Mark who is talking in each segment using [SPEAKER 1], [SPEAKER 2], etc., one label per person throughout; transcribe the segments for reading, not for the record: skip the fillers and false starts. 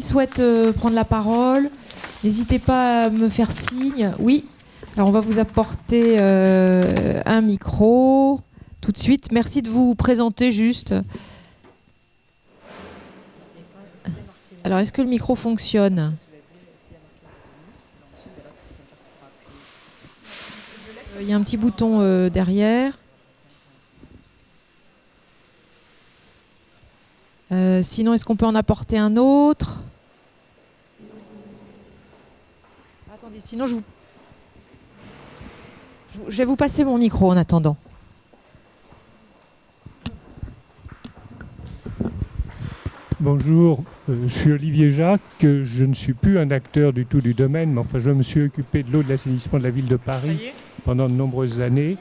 [SPEAKER 1] souhaite prendre la parole? N'hésitez pas à me faire signe. Oui. Alors, on va vous apporter un micro tout de suite. Merci de vous présenter juste. Alors, est-ce que le micro fonctionne? Il y a un petit bouton derrière. Sinon, est-ce qu'on peut en apporter un autre? Attendez, sinon je vais vous passer mon micro en attendant.
[SPEAKER 2] Bonjour, je suis Olivier Jacques, je ne suis plus un acteur du tout du domaine, mais enfin je me suis occupé de l'eau de l'assainissement de la ville de Paris pendant de nombreuses années.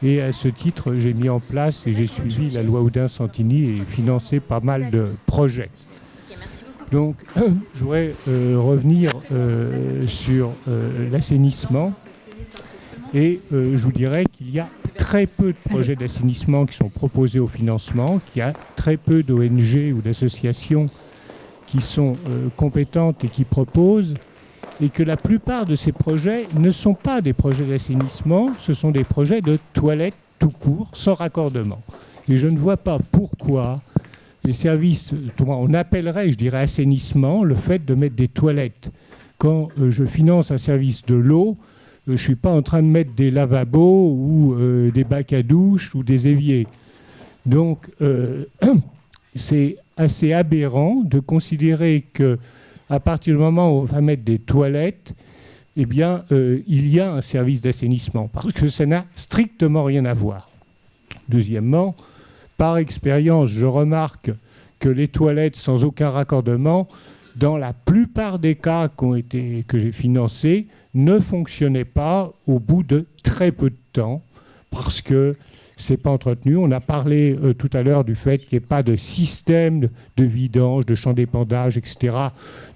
[SPEAKER 2] Et à ce titre, j'ai mis en place et j'ai suivi la loi Oudin-Santini et financé pas mal de projets. Donc, je voudrais revenir sur l'assainissement et je vous dirais qu'il y a très peu de projets d'assainissement qui sont proposés au financement, qu'il y a très peu d'ONG ou d'associations qui sont compétentes et qui proposent, et que la plupart de ces projets ne sont pas des projets d'assainissement, ce sont des projets de toilettes tout court, sans raccordement. Et je ne vois pas pourquoi les services, on appellerait, je dirais, assainissement, le fait de mettre des toilettes. Quand je finance un service de l'eau, je ne suis pas en train de mettre des lavabos ou des bacs à douche ou des éviers. Donc, c'est assez aberrant de considérer qu'à partir du moment où on va mettre des toilettes, eh bien, il y a un service d'assainissement, parce que ça n'a strictement rien à voir. Deuxièmement, par expérience, je remarque que les toilettes sans aucun raccordement, dans la plupart des cas que j'ai financés, ne fonctionnaient pas au bout de très peu de temps, parce que ce n'est pas entretenu. On a parlé tout à l'heure du fait qu'il n'y ait pas de système de vidange, de champ d'épandage, etc.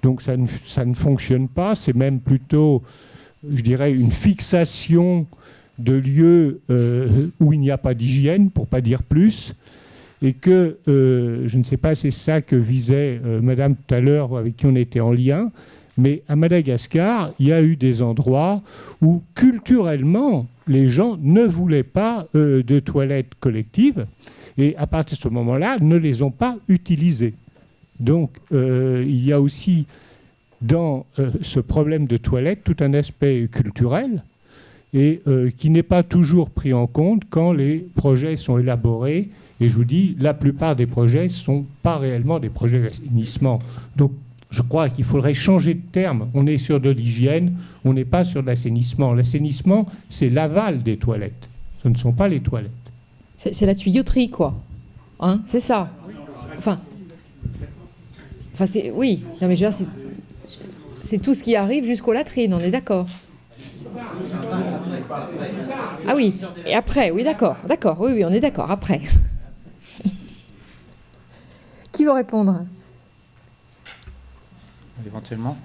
[SPEAKER 2] Donc ça ne fonctionne pas. C'est même plutôt, je dirais, une fixation de lieux où il n'y a pas d'hygiène, pour ne pas dire plus. Et que, je ne sais pas, c'est ça que visait Madame tout à l'heure, avec qui on était en lien, mais à Madagascar, il y a eu des endroits où, culturellement, les gens ne voulaient pas de toilettes collectives, et à partir de ce moment-là, ne les ont pas utilisées. Donc, il y a aussi, dans ce problème de toilettes, tout un aspect culturel, et qui n'est pas toujours pris en compte quand les projets sont élaborés. Et je vous dis, la plupart des projets ne sont pas réellement des projets d'assainissement. Donc, je crois qu'il faudrait changer de terme. On est sur de l'hygiène, on n'est pas sur de l'assainissement. L'assainissement, c'est l'aval des toilettes. Ce ne sont pas les toilettes.
[SPEAKER 1] C'est la tuyauterie, quoi. Hein, c'est ça. Enfin c'est... Oui. Non, mais je veux dire, c'est tout ce qui arrive jusqu'aux latrines, on est d'accord. Ah oui, et après, oui, d'accord, oui, on est d'accord, après. Qui veut répondre?
[SPEAKER 3] Éventuellement.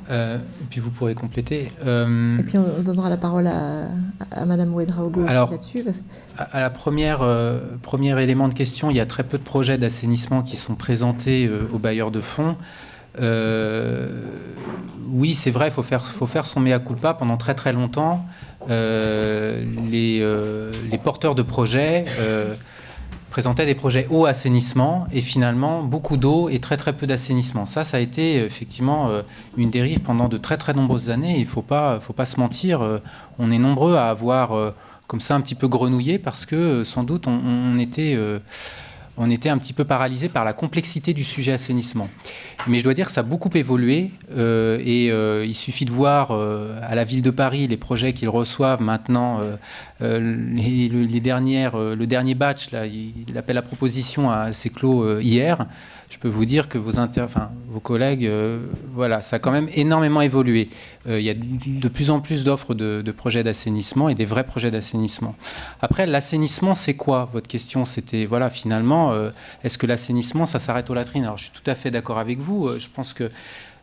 [SPEAKER 3] Et puis vous pourrez compléter.
[SPEAKER 1] Et puis on donnera la parole à Madame Ouedraogo là-dessus.
[SPEAKER 3] À la premier élément de question, il y a très peu de projets d'assainissement qui sont présentés aux bailleurs de fonds. Oui, c'est vrai, il faut faire son mea culpa. Pendant très très longtemps, les porteurs de projets présentaient des projets eau assainissement et finalement beaucoup d'eau et très très peu d'assainissement. Ça a été effectivement une dérive pendant de très très nombreuses années. Il faut pas se mentir. On est nombreux à avoir comme ça un petit peu grenouillé parce que sans doute on était un petit peu paralysé par la complexité du sujet assainissement. Mais je dois dire que ça a beaucoup évolué il suffit de voir à la ville de Paris les projets qu'ils reçoivent maintenant. Le dernier batch, là, l'appel à proposition s'est clos hier. Je peux vous dire que vos collègues, ça a quand même énormément évolué. Il y a de plus en plus d'offres de projets d'assainissement et des vrais projets d'assainissement. Après, l'assainissement, c'est quoi? Votre question, c'était, finalement, est-ce que l'assainissement, ça s'arrête aux latrines? Alors, je suis tout à fait d'accord avec vous. Je pense que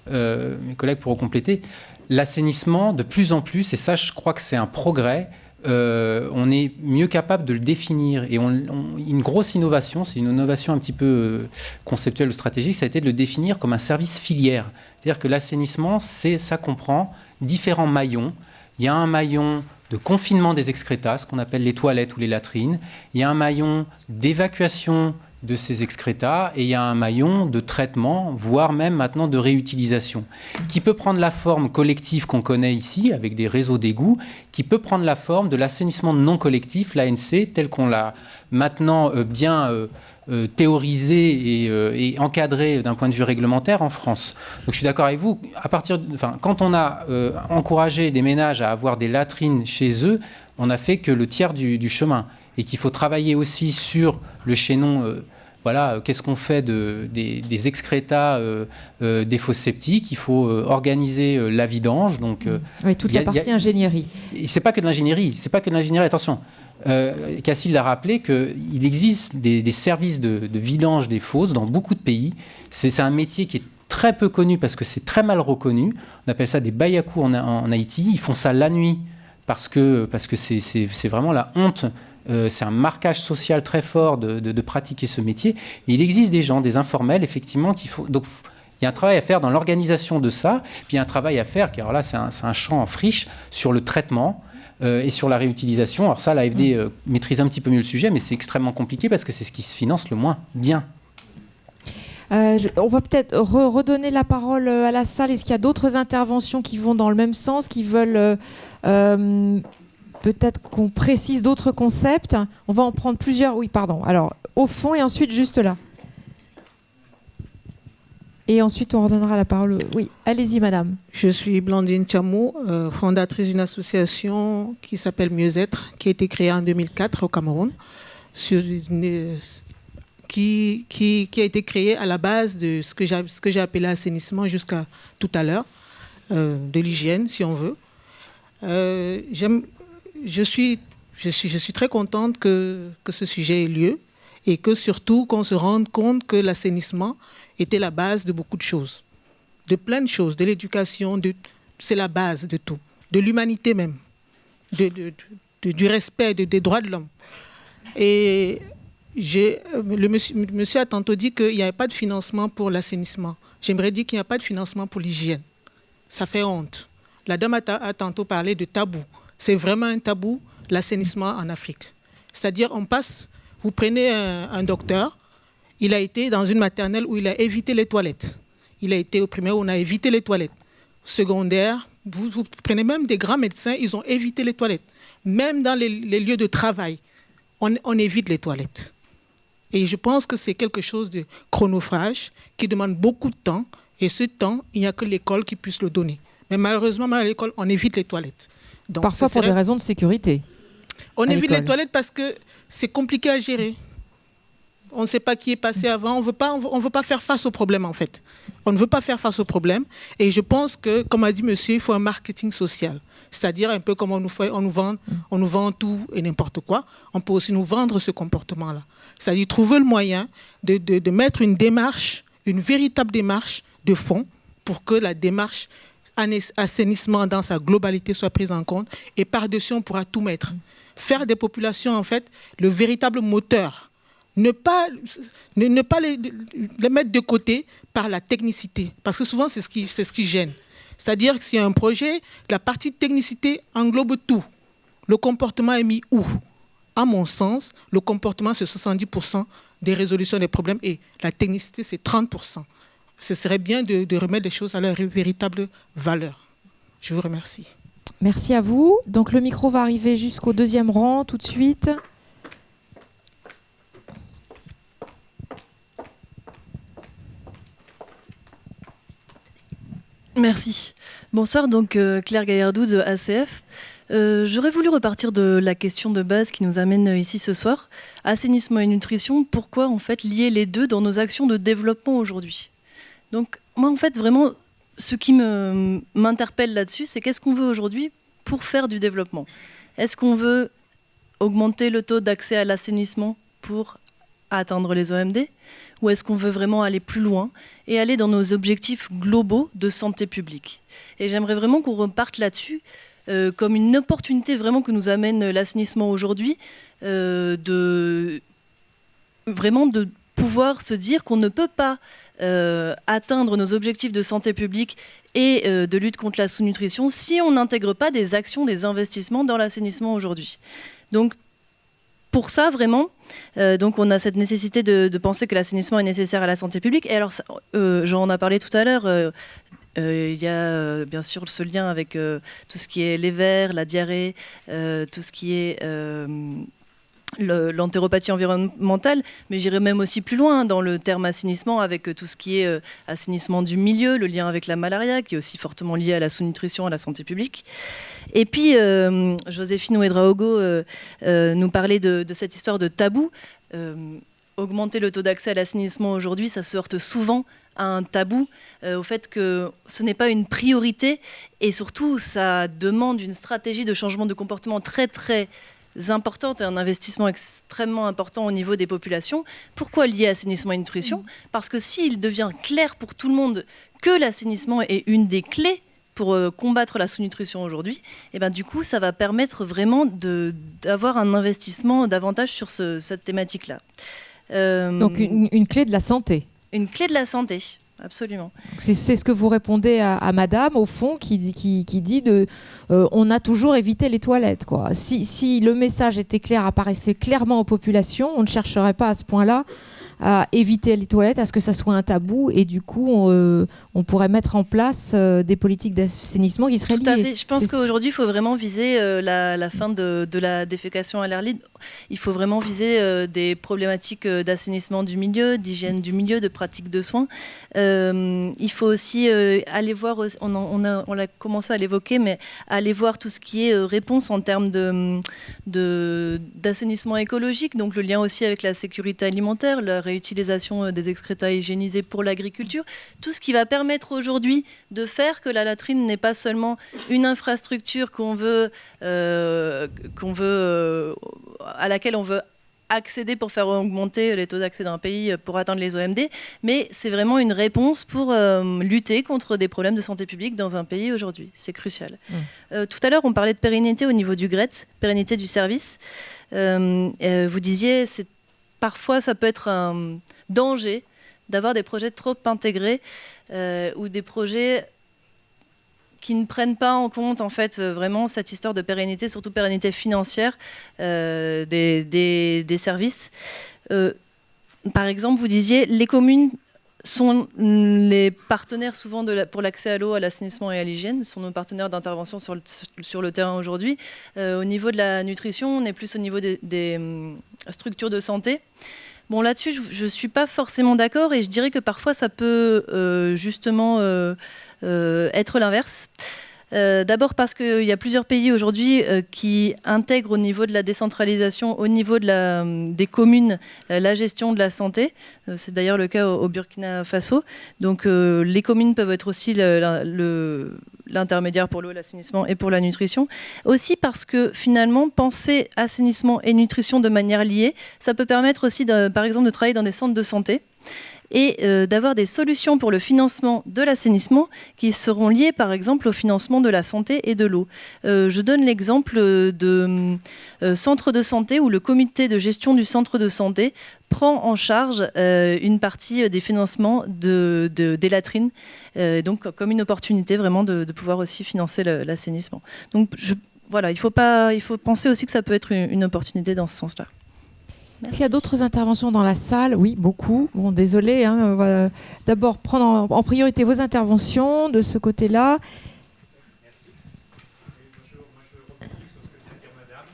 [SPEAKER 3] mes collègues pourront compléter. L'assainissement, de plus en plus, et ça, je crois que c'est un progrès, on est mieux capable de le définir. Et une grosse innovation, c'est une innovation un petit peu conceptuelle ou stratégique, ça a été de le définir comme un service filière. C'est-à-dire que l'assainissement, ça comprend différents maillons. Il y a un maillon de confinement des excrétas, ce qu'on appelle les toilettes ou les latrines. Il y a un maillon d'évacuation de ces excrétas et il y a un maillon de traitement, voire même maintenant de réutilisation, qui peut prendre la forme collective qu'on connaît ici, avec des réseaux d'égouts, qui peut prendre la forme de l'assainissement non collectif, l'ANC, tel qu'on l'a maintenant bien théorisé et encadré d'un point de vue réglementaire en France. Donc je suis d'accord avec vous, quand on a encouragé les ménages à avoir des latrines chez eux, on n'a fait que le tiers du chemin. Et qu'il faut travailler aussi sur le chaînon, qu'est-ce qu'on fait des excrétas des fosses septiques. Il faut organiser la vidange. Donc,
[SPEAKER 1] oui, toute la partie ingénierie.
[SPEAKER 3] C'est pas que de l'ingénierie, attention. Cassil l'a rappelé qu'il existe des services de vidange des fosses dans beaucoup de pays. C'est un métier qui est très peu connu parce que c'est très mal reconnu. On appelle ça des bayakou en Haïti. Ils font ça la nuit parce que c'est vraiment la honte. C'est un marquage social très fort de pratiquer ce métier. Et il existe des gens, des informels, effectivement, donc il y a un travail à faire dans l'organisation de ça, puis il y a un travail à faire, car là, c'est un champ en friche sur le traitement et sur la réutilisation. Alors ça, l'AFD maîtrise un petit peu mieux le sujet, mais c'est extrêmement compliqué parce que c'est ce qui se finance le moins bien.
[SPEAKER 1] On va peut-être redonner la parole à la salle. Est-ce qu'il y a d'autres interventions qui vont dans le même sens, qui veulent... peut-être qu'on précise d'autres concepts. On va en prendre plusieurs. Oui, pardon. Alors, au fond et ensuite juste là. Et ensuite, on redonnera la parole. Oui, allez-y, madame.
[SPEAKER 4] Je suis Blandine Thiamou, fondatrice d'une association qui s'appelle Mieux-être, qui a été créée en 2004 au Cameroun, qui a été créée à la base de ce que j'ai appelé assainissement jusqu'à tout à l'heure, de l'hygiène, si on veut. Je suis très contente que ce sujet ait lieu et que surtout qu'on se rende compte que l'assainissement était la base de beaucoup de choses, de plein de choses, de l'éducation, c'est la base de tout, de l'humanité même, du respect des droits de l'homme. Et le monsieur a tantôt dit qu'il n'y avait pas de financement pour l'assainissement. J'aimerais dire qu'il n'y a pas de financement pour l'hygiène. Ça fait honte. La dame a tantôt parlé de tabou. C'est vraiment un tabou, l'assainissement en Afrique. C'est-à-dire, vous prenez un docteur, il a été dans une maternelle où il a évité les toilettes. Il a été au primaire où on a évité les toilettes. Secondaire, vous prenez même des grands médecins, ils ont évité les toilettes. Même dans les lieux de travail, on évite les toilettes. Et je pense que c'est quelque chose de chronophage qui demande beaucoup de temps. Et ce temps, il n'y a que l'école qui puisse le donner. Mais malheureusement, à l'école, on évite les toilettes. Donc,
[SPEAKER 1] parfois pour des raisons de sécurité.
[SPEAKER 4] On évite les toilettes parce que c'est compliqué à gérer. On ne sait pas qui est passé avant. On veut pas faire face au problème, en fait. On ne veut pas faire face au problème. Et je pense que, comme a dit monsieur, il faut un marketing social. C'est-à-dire un peu comme on nous vend tout et n'importe quoi. On peut aussi nous vendre ce comportement-là. C'est-à-dire trouver le moyen de mettre une démarche, une véritable démarche de fond pour que la démarche assainissement dans sa globalité soit prise en compte et par-dessus on pourra tout mettre. Faire des populations en fait le véritable moteur. Ne pas les mettre de côté par la technicité. Parce que souvent c'est ce qui gêne. C'est-à-dire que s'il y a un projet, la partie technicité englobe tout. Le comportement est mis où ? À mon sens, le comportement c'est 70% des résolutions des problèmes et la technicité c'est 30%. Ce serait bien de remettre les choses à leur véritable valeur. Je vous remercie.
[SPEAKER 1] Merci à vous. Donc le micro va arriver jusqu'au deuxième rang tout de suite.
[SPEAKER 5] Merci. Bonsoir, donc Claire Gaillardou de ACF. J'aurais voulu repartir de la question de base qui nous amène ici ce soir. Assainissement et nutrition, pourquoi en fait lier les deux dans nos actions de développement aujourd'hui ? Donc moi en fait vraiment ce qui m'interpelle là-dessus, c'est qu'est-ce qu'on veut aujourd'hui pour faire du développement ? Est-ce qu'on veut augmenter le taux d'accès à l'assainissement pour atteindre les OMD ? Ou est-ce qu'on veut vraiment aller plus loin et aller dans nos objectifs globaux de santé publique ? Et j'aimerais vraiment qu'on reparte là-dessus. comme une opportunité vraiment que nous amène l'assainissement aujourd'hui, vraiment de pouvoir se dire qu'on ne peut pas atteindre nos objectifs de santé publique et de lutte contre la sous-nutrition si on n'intègre pas des actions, des investissements dans l'assainissement aujourd'hui. Donc, pour ça, vraiment, donc on a cette nécessité de penser que l'assainissement est nécessaire à la santé publique. Et alors, j'en ai parlé tout à l'heure, il y a bien sûr ce lien avec tout ce qui est les vers, la diarrhée, tout ce qui est l'entéropathie environnementale, mais j'irais même aussi plus loin dans le terme assainissement avec tout ce qui est assainissement du milieu, le lien avec la malaria qui est aussi fortement lié à la sous-nutrition, à la santé publique. Et puis Joséphine Ouedraogo nous parlait de cette histoire de tabou. Augmenter le taux d'accès à l'assainissement aujourd'hui, ça se heurte souvent à un tabou, au fait que ce n'est pas une priorité et surtout ça demande une stratégie de changement de comportement très très importante et un investissement extrêmement important au niveau des populations. Pourquoi lier assainissement et nutrition ? Parce que s'il devient clair pour tout le monde que l'assainissement est une des clés pour combattre la sous-nutrition aujourd'hui, et ben du coup, ça va permettre vraiment d'avoir un investissement davantage sur cette thématique-là.
[SPEAKER 1] Donc une clé de la santé.
[SPEAKER 5] Une clé de la santé. Absolument.
[SPEAKER 1] C'est ce que vous répondez à madame, au fond, qui dit on a toujours évité les toilettes, quoi. Si le message était clair, apparaissait clairement aux populations, on ne chercherait pas à ce point-là à éviter les toilettes, à ce que ça soit un tabou, et du coup, on pourrait mettre en place des politiques d'assainissement qui seraient liées.
[SPEAKER 5] Tout à fait. Je pense qu'aujourd'hui, il faut vraiment viser la fin de la défécation à l'air libre. Il faut vraiment viser des problématiques d'assainissement du milieu, d'hygiène du milieu, de pratiques de soins. Il faut aussi aller voir, on l'a commencé à l'évoquer, mais aller voir tout ce qui est réponse en termes d'assainissement écologique, donc le lien aussi avec la sécurité alimentaire, la réutilisation des excréta hygiénisés pour l'agriculture, tout ce qui va permettre aujourd'hui de faire que la latrine n'est pas seulement une infrastructure à laquelle on veut accéder pour faire augmenter les taux d'accès d'un pays pour atteindre les OMD, mais c'est vraiment une réponse pour lutter contre des problèmes de santé publique dans un pays aujourd'hui. C'est crucial. Tout à l'heure, on parlait de pérennité au niveau du GRET, pérennité du service. Vous disiez, parfois, ça peut être un danger d'avoir des projets trop intégrés ou des projets qui ne prennent pas en compte en fait vraiment cette histoire de pérennité, surtout pérennité financière des services. Par exemple, vous disiez, les communes sont les partenaires souvent pour l'accès à l'eau, à l'assainissement et à l'hygiène, sont nos partenaires d'intervention sur le terrain aujourd'hui. Au niveau de la nutrition, on est plus au niveau des structures de santé. Bon, là-dessus, je ne suis pas forcément d'accord et je dirais que parfois ça peut justement être l'inverse. D'abord parce qu'il y a plusieurs pays aujourd'hui qui intègrent au niveau de la décentralisation, au niveau des communes, la gestion de la santé. C'est d'ailleurs le cas au Burkina Faso. Donc les communes peuvent être aussi l'intermédiaire pour l'eau, l'assainissement et pour la nutrition. Aussi parce que finalement, penser assainissement et nutrition de manière liée, ça peut permettre aussi, par exemple, de travailler dans des centres de santé et d'avoir des solutions pour le financement de l'assainissement qui seront liées par exemple au financement de la santé et de l'eau. Je donne l'exemple de centres de santé où le comité de gestion du centre de santé prend en charge une partie des financements des latrines, donc comme une opportunité vraiment de pouvoir aussi financer l'assainissement. Donc voilà, il faut penser aussi que ça peut être une opportunité dans ce sens-là.
[SPEAKER 1] Est-ce qu'il y a d'autres interventions dans la salle ? Oui, beaucoup. Bon, désolé. On va d'abord prendre en priorité vos interventions de ce côté-là.
[SPEAKER 2] Merci. Moi, je rebondis sur ce que vient de dire madame.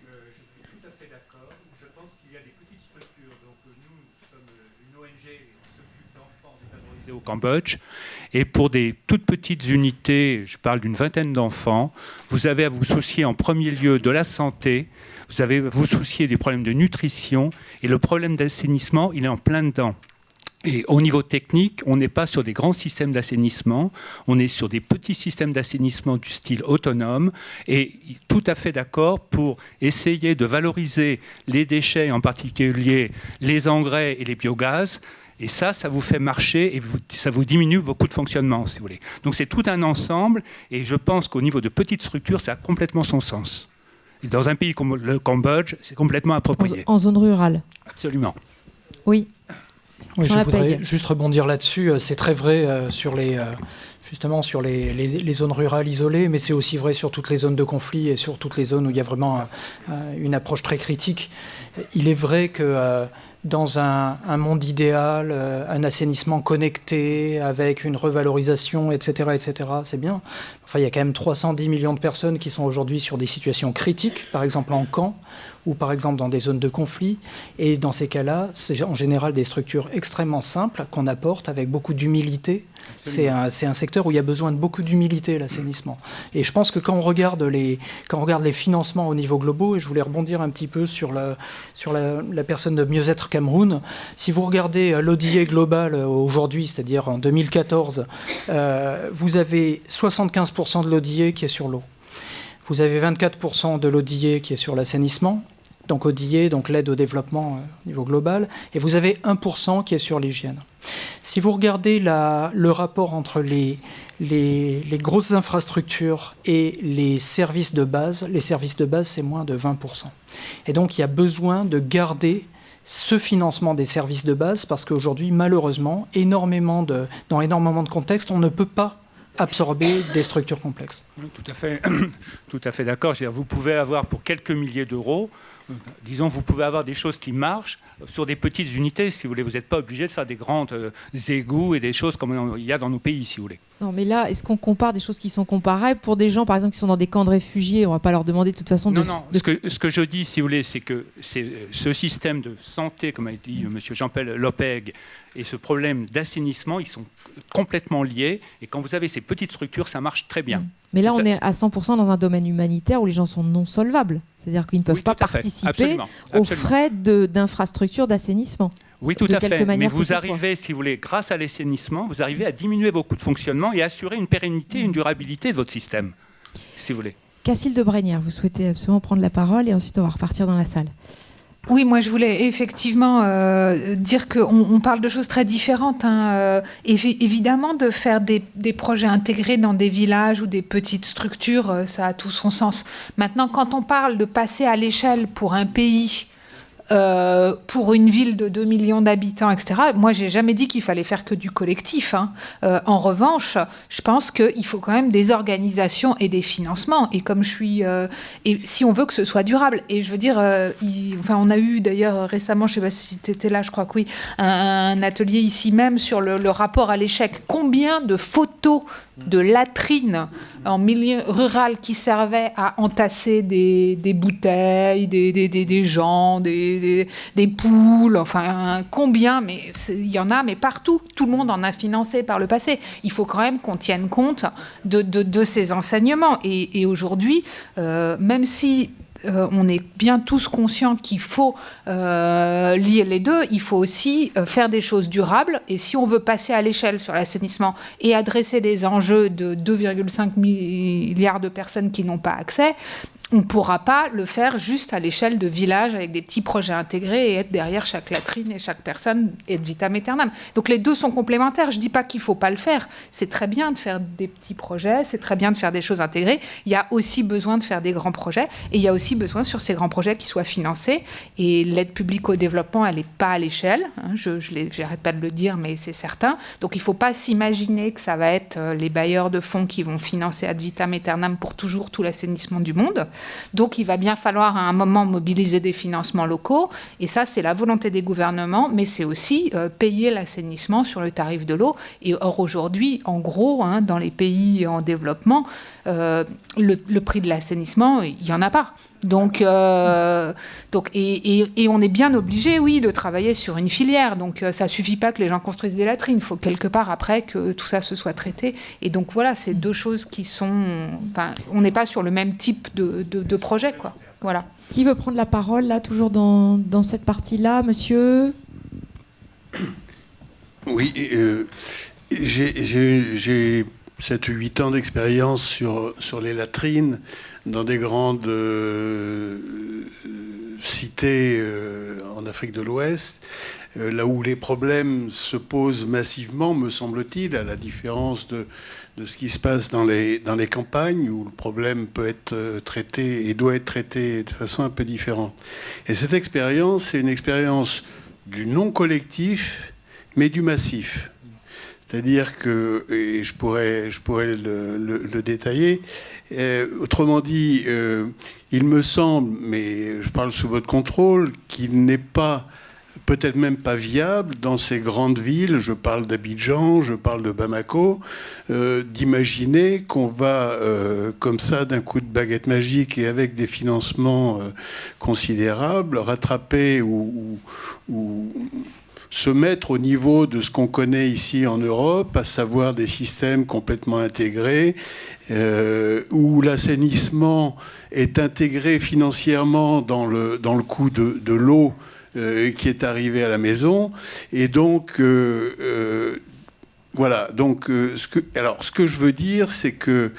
[SPEAKER 2] Je suis tout à fait d'accord. Je pense qu'il y a des petites structures. Donc, nous sommes une ONG qui s'occupe d'enfants défavorisés au Cambodge. Et pour des toutes petites unités, je parle d'une vingtaine d'enfants, vous avez à vous soucier en premier lieu de la santé. Vous avez à vous soucier des problèmes de nutrition et le problème d'assainissement, il est en plein dedans. Et au niveau technique, on n'est pas sur des grands systèmes d'assainissement, on est sur des petits systèmes d'assainissement du style autonome et tout à fait d'accord pour essayer de valoriser les déchets, en particulier les engrais et les biogaz,
[SPEAKER 6] Et ça vous fait marcher et ça vous diminue vos coûts de fonctionnement, si vous voulez. Donc c'est tout un ensemble, et je pense qu'au niveau de petites structures, ça a complètement son sens. Et dans un pays comme le Cambodge, c'est complètement approprié.
[SPEAKER 1] En zone rurale.
[SPEAKER 6] Absolument.
[SPEAKER 1] Oui.
[SPEAKER 7] Oui,
[SPEAKER 1] Jean
[SPEAKER 7] je voudrais
[SPEAKER 1] Lapègue.
[SPEAKER 7] juste rebondir là-dessus. C'est très vrai justement sur les zones rurales isolées, mais c'est aussi vrai sur toutes les zones de conflit et sur toutes les zones où il y a vraiment une approche très critique. Il est vrai que dans un monde idéal, un assainissement connecté avec une revalorisation, etc., c'est bien. Enfin, il y a quand même 310 millions de personnes qui sont aujourd'hui sur des situations critiques, par exemple en camp, ou par exemple dans des zones de conflit. Et dans ces cas-là, c'est en général des structures extrêmement simples qu'on apporte avec beaucoup d'humilité. C'est un secteur où il y a besoin de beaucoup d'humilité, l'assainissement. Et je pense que quand on regarde les financements au niveau global, et je voulais rebondir un petit peu sur la personne de Mieux-être Cameroun, si vous regardez l'ODA global aujourd'hui, c'est-à-dire en 2014, vous avez 75% de l'ODA qui est sur l'eau. Vous avez 24% de l'ODA qui est sur l'assainissement, donc ODA, donc l'aide au développement au niveau global, et vous avez 1% qui est sur l'hygiène. Si vous regardez le rapport entre les grosses infrastructures et les services de base, c'est moins de 20%. Et donc il y a besoin de garder ce financement des services de base, parce qu'aujourd'hui, malheureusement, dans énormément de contextes, on ne peut pas absorber des structures complexes.
[SPEAKER 6] Tout à fait d'accord. Vous pouvez avoir pour quelques milliers d'euros, disons, vous pouvez avoir des choses qui marchent sur des petites unités, si vous voulez. Vous n'êtes pas obligé de faire des grands égouts et des choses comme il y a dans nos pays, si vous voulez.
[SPEAKER 1] Non, mais là, est-ce qu'on compare des choses qui sont comparables pour des gens, par exemple, qui sont dans des camps de réfugiés? On ne va pas leur demander de toute façon de...
[SPEAKER 6] Non. Ce que je dis, si vous voulez, c'est que ce système de santé, comme a dit M. Jean-Paul Lopeg, et ce problème d'assainissement, ils sont complètement liés. Et quand vous avez ces petites structures, ça marche très bien.
[SPEAKER 1] Mais là, on est à 100% dans un domaine humanitaire où les gens sont non solvables. C'est-à-dire qu'ils ne peuvent pas participer aux frais d'infrastructures d'assainissement.
[SPEAKER 6] Oui, tout à fait. Mais vous arrivez, si vous voulez, grâce à l'assainissement, vous arrivez à diminuer vos coûts de fonctionnement et assurer une pérennité, une durabilité de votre système, si vous voulez.
[SPEAKER 1] Cacile de Brénière, vous souhaitez absolument prendre la parole et ensuite on va repartir dans la salle.
[SPEAKER 8] Oui, moi je voulais effectivement dire qu'on parle de choses très différentes. Évidemment, de faire des projets intégrés dans des villages ou des petites structures, ça a tout son sens. Maintenant, quand on parle de passer à l'échelle pour un pays, pour une ville de 2 millions d'habitants, etc., moi, j'ai jamais dit qu'il fallait faire que du collectif. En revanche, je pense qu'il faut quand même des organisations et des financements. Et comme je suis... et si on veut que ce soit durable, et je veux dire, on a eu d'ailleurs récemment, je ne sais pas si tu étais là, je crois que oui, un atelier ici même sur le rapport à l'échec. Combien de photos de latrines en milieu rural qui servaient à entasser des bouteilles, des gens, des poules, enfin combien, mais il y en a, mais partout. Tout le monde en a financé par le passé. Il faut quand même qu'on tienne compte de ces enseignements. Et aujourd'hui, même si on est bien tous conscients qu'il faut lier les deux, il faut aussi faire des choses durables. Et si on veut passer à l'échelle sur l'assainissement et adresser les enjeux de 2,5 milliards de personnes qui n'ont pas accès, on ne pourra pas le faire juste à l'échelle de villages avec des petits projets intégrés et être derrière chaque latrine et chaque personne et de vitam aeternam. Donc les deux sont complémentaires. Je ne dis pas qu'il ne faut pas le faire. C'est très bien de faire des petits projets, c'est très bien de faire des choses intégrées. Il y a aussi besoin de faire des grands projets et il y a aussi besoin sur ces grands projets qui soient financés. Et l'aide publique au développement, elle n'est pas à l'échelle. J'arrête pas de le dire, mais c'est certain. Donc il ne faut pas s'imaginer que ça va être les bailleurs de fonds qui vont financer ad vitam aeternam pour toujours tout l'assainissement du monde. Donc, il va bien falloir à un moment mobiliser des financements locaux. Et ça, c'est la volonté des gouvernements, mais c'est aussi payer l'assainissement sur le tarif de l'eau. Et or, aujourd'hui, en gros, dans les pays en développement, le prix de l'assainissement, il n'y en a pas. Donc, et on est bien obligé, oui, de travailler sur une filière. Donc, ça ne suffit pas que les gens construisent des latrines. Il faut quelque part, après, que tout ça se soit traité. Et donc, voilà, c'est deux choses qui sont... Enfin, on n'est pas sur le même type de projet, quoi. Voilà.
[SPEAKER 1] Qui veut prendre la parole, là, toujours dans cette partie-là, monsieur ?
[SPEAKER 9] Oui, j'ai 7-8 ans d'expérience sur les latrines dans des grandes cité en Afrique de l'Ouest, là où les problèmes se posent massivement, me semble-t-il, à la différence de ce qui se passe dans les campagnes, où le problème peut être traité et doit être traité de façon un peu différente. Et cette expérience, c'est une expérience du non collectif, mais du massif. C'est-à-dire que, et je pourrais le détailler, autrement dit, il me semble, mais je parle sous votre contrôle, qu'il n'est pas, peut-être même pas viable dans ces grandes villes, je parle d'Abidjan, je parle de Bamako, d'imaginer qu'on va, comme ça, d'un coup de baguette magique et avec des financements considérables, rattraper ou se mettre au niveau de ce qu'on connaît ici en Europe, à savoir des systèmes complètement intégrés, où l'assainissement est intégré financièrement dans le coût de l'eau qui est arrivé à la maison. Et donc, voilà. Donc, ce que je veux dire, c'est que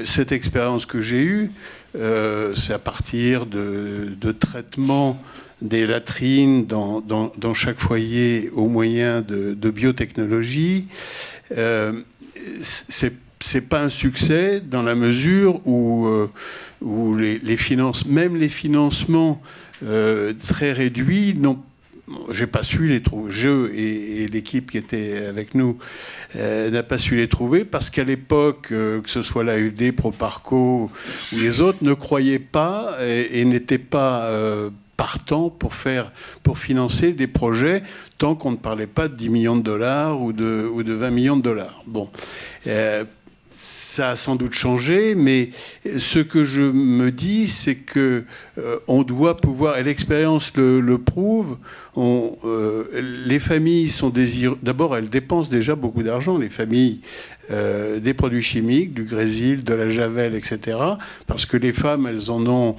[SPEAKER 9] cette expérience que j'ai eue, c'est à partir de traitements des latrines dans chaque foyer au moyen de biotechnologie. C'est pas un succès dans la mesure où les financements très réduits j'ai pas su les trouver. Et l'équipe qui était avec nous n'a pas su les trouver parce qu'à l'époque, que ce soit l'AFD, Proparco ou les autres, ne croyaient pas et n'étaient pas partant pour financer des projets tant qu'on ne parlait pas de 10 millions de dollars ou de 20 millions de dollars. Bon. Ça a sans doute changé, mais ce que je me dis, c'est que on doit pouvoir, et l'expérience le prouve, les familles sont désireuses. D'abord, elles dépensent déjà beaucoup d'argent, les familles, des produits chimiques, du Grésil, de la Javel, etc. Parce que les femmes, elles sont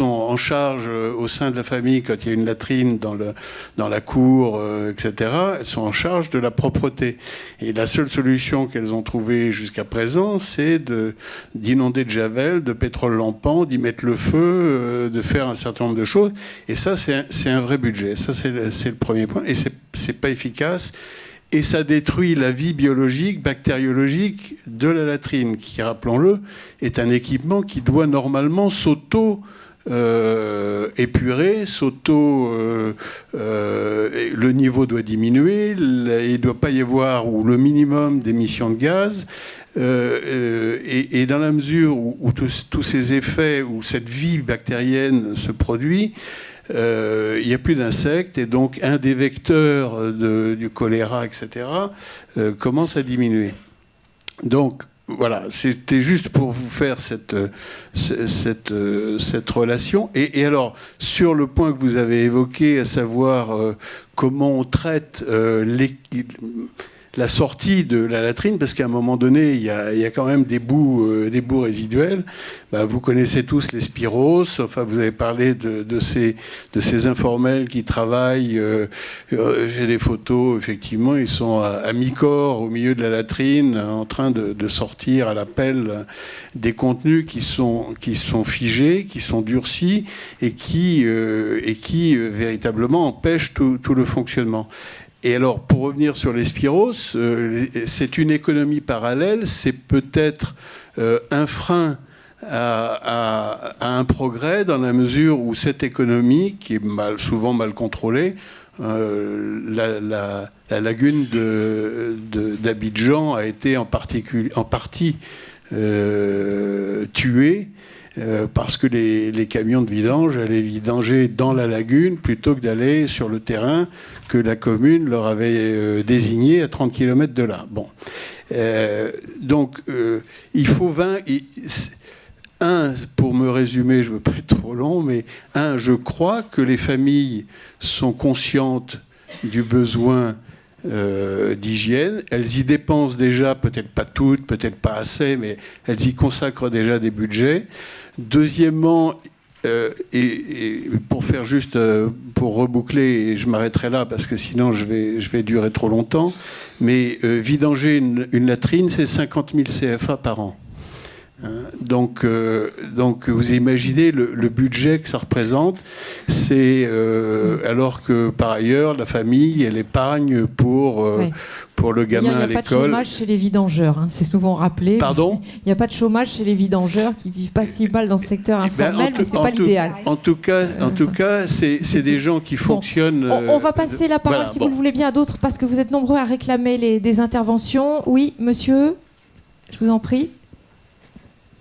[SPEAKER 9] en charge au sein de la famille quand il y a une latrine dans la cour, etc. Elles sont en charge de la propreté. Et la seule solution qu'elles ont trouvée jusqu'à présent, c'est d'inonder de Javel, de pétrole lampant, d'y mettre le feu, de faire un certain nombre de choses. Et ça, c'est un vrai budget. Ça, c'est le premier point. Et c'est pas efficace. Et ça détruit la vie biologique, bactériologique de la latrine, qui, rappelons-le, est un équipement qui doit normalement épurer, le niveau doit diminuer, il ne doit pas y avoir ou le minimum d'émissions de gaz. Et dans la mesure où tous ces effets, où cette vie bactérienne se produit, il n'y a plus d'insectes et donc un des vecteurs du choléra, etc., commence à diminuer. Donc voilà, c'était juste pour vous faire cette relation. Et alors, sur le point que vous avez évoqué, à savoir comment on traite la sortie de la latrine, parce qu'à un moment donné, il y a quand même des bouts résiduels. Vous connaissez tous les spiros. Enfin, vous avez parlé de ces informels qui travaillent. J'ai des photos, effectivement, ils sont à mi-corps au milieu de la latrine, en train de sortir à la pelle des contenus qui sont figés, qui sont durcis et qui véritablement empêchent tout le fonctionnement. Et alors, pour revenir sur les spiros, c'est une économie parallèle, c'est peut-être un frein à un progrès dans la mesure où cette économie, qui est souvent mal contrôlée, la lagune d'Abidjan a été en partie tuée parce que les camions de vidange allaient vidanger dans la lagune plutôt que d'aller sur le terrain que la commune leur avait désigné à 30 km de là. Bon. Donc, il faut pour me résumer, je ne veux pas être trop long, mais je crois que les familles sont conscientes du besoin d'hygiène. Elles y dépensent déjà, peut-être pas toutes, peut-être pas assez, mais elles y consacrent déjà des budgets. Deuxièmement, et pour faire juste, pour reboucler, et je m'arrêterai là parce que sinon je vais durer trop longtemps, mais vidanger une latrine, c'est 50 000 CFA par an. Donc vous imaginez le budget que ça représente. C'est alors que par ailleurs la famille elle épargne pour le gamin à l'école.
[SPEAKER 1] Il n'y a pas de chômage chez les vidangeurs, hein, c'est souvent rappelé.
[SPEAKER 9] Pardon ?
[SPEAKER 1] Il n'y a pas de chômage chez les vidangeurs qui vivent pas si mal dans ce secteur informel, mais c'est pas l'idéal.
[SPEAKER 9] En tout cas, c'est des gens qui fonctionnent.
[SPEAKER 1] On va passer la parole, si vous le voulez bien, à d'autres, parce que vous êtes nombreux à réclamer des interventions. Oui, monsieur, je vous en prie.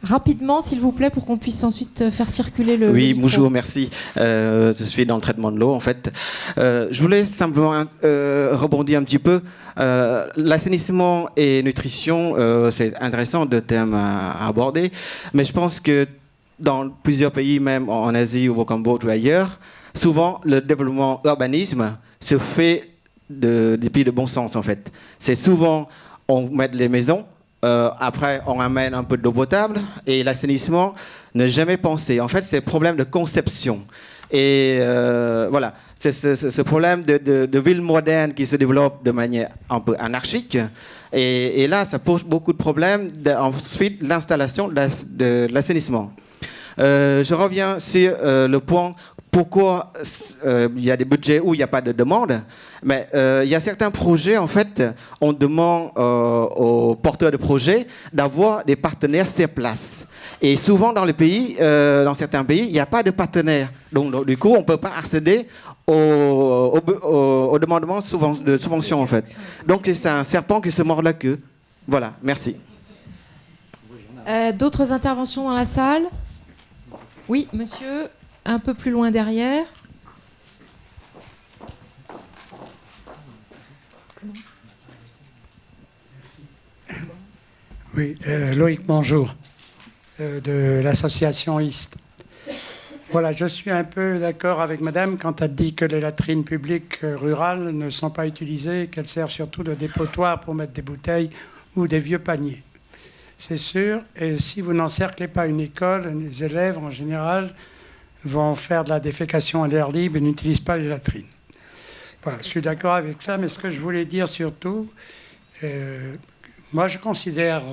[SPEAKER 1] Rapidement, s'il vous plaît, pour qu'on puisse ensuite faire circuler le micro.
[SPEAKER 10] Bonjour, merci. Je suis dans le traitement de l'eau, en fait. Je voulais simplement rebondir un petit peu. L'assainissement et nutrition, c'est intéressant de thèmes à aborder, mais je pense que dans plusieurs pays, même en Asie ou au Cambodge ou ailleurs, souvent, le développement urbanisme se fait depuis de bon sens, en fait. C'est souvent, on met les maisons, après, on amène un peu d'eau potable et l'assainissement n'est jamais pensé. En fait, c'est un problème de conception. Et voilà, c'est ce problème de ville moderne qui se développe de manière un peu anarchique. Et là, ça pose beaucoup de problèmes. Ensuite, l'installation de l'assainissement. Je reviens sur le point pourquoi il y a des budgets où il n'y a pas de demande. Mais il y a certains projets, en fait, on demande aux porteurs de projets d'avoir des partenaires sur place. Et souvent, dans certains pays, il n'y a pas de partenaires. Donc, du coup, on ne peut pas accéder au demandement de subventions, en fait. Donc, c'est un serpent qui se mord la queue. Voilà, merci.
[SPEAKER 1] D'autres interventions dans la salle ? Oui, monsieur, un peu plus loin derrière.
[SPEAKER 11] Oui, Loïc, bonjour, de l'association IST. Voilà, je suis un peu d'accord avec madame quand elle dit que les latrines publiques rurales ne sont pas utilisées, qu'elles servent surtout de dépotoir pour mettre des bouteilles ou des vieux paniers. C'est sûr, et si vous n'encerclez pas une école, les élèves en général vont faire de la défécation à l'air libre et n'utilisent pas les latrines. Voilà, je suis d'accord avec ça, mais ce que je voulais dire surtout, moi je considère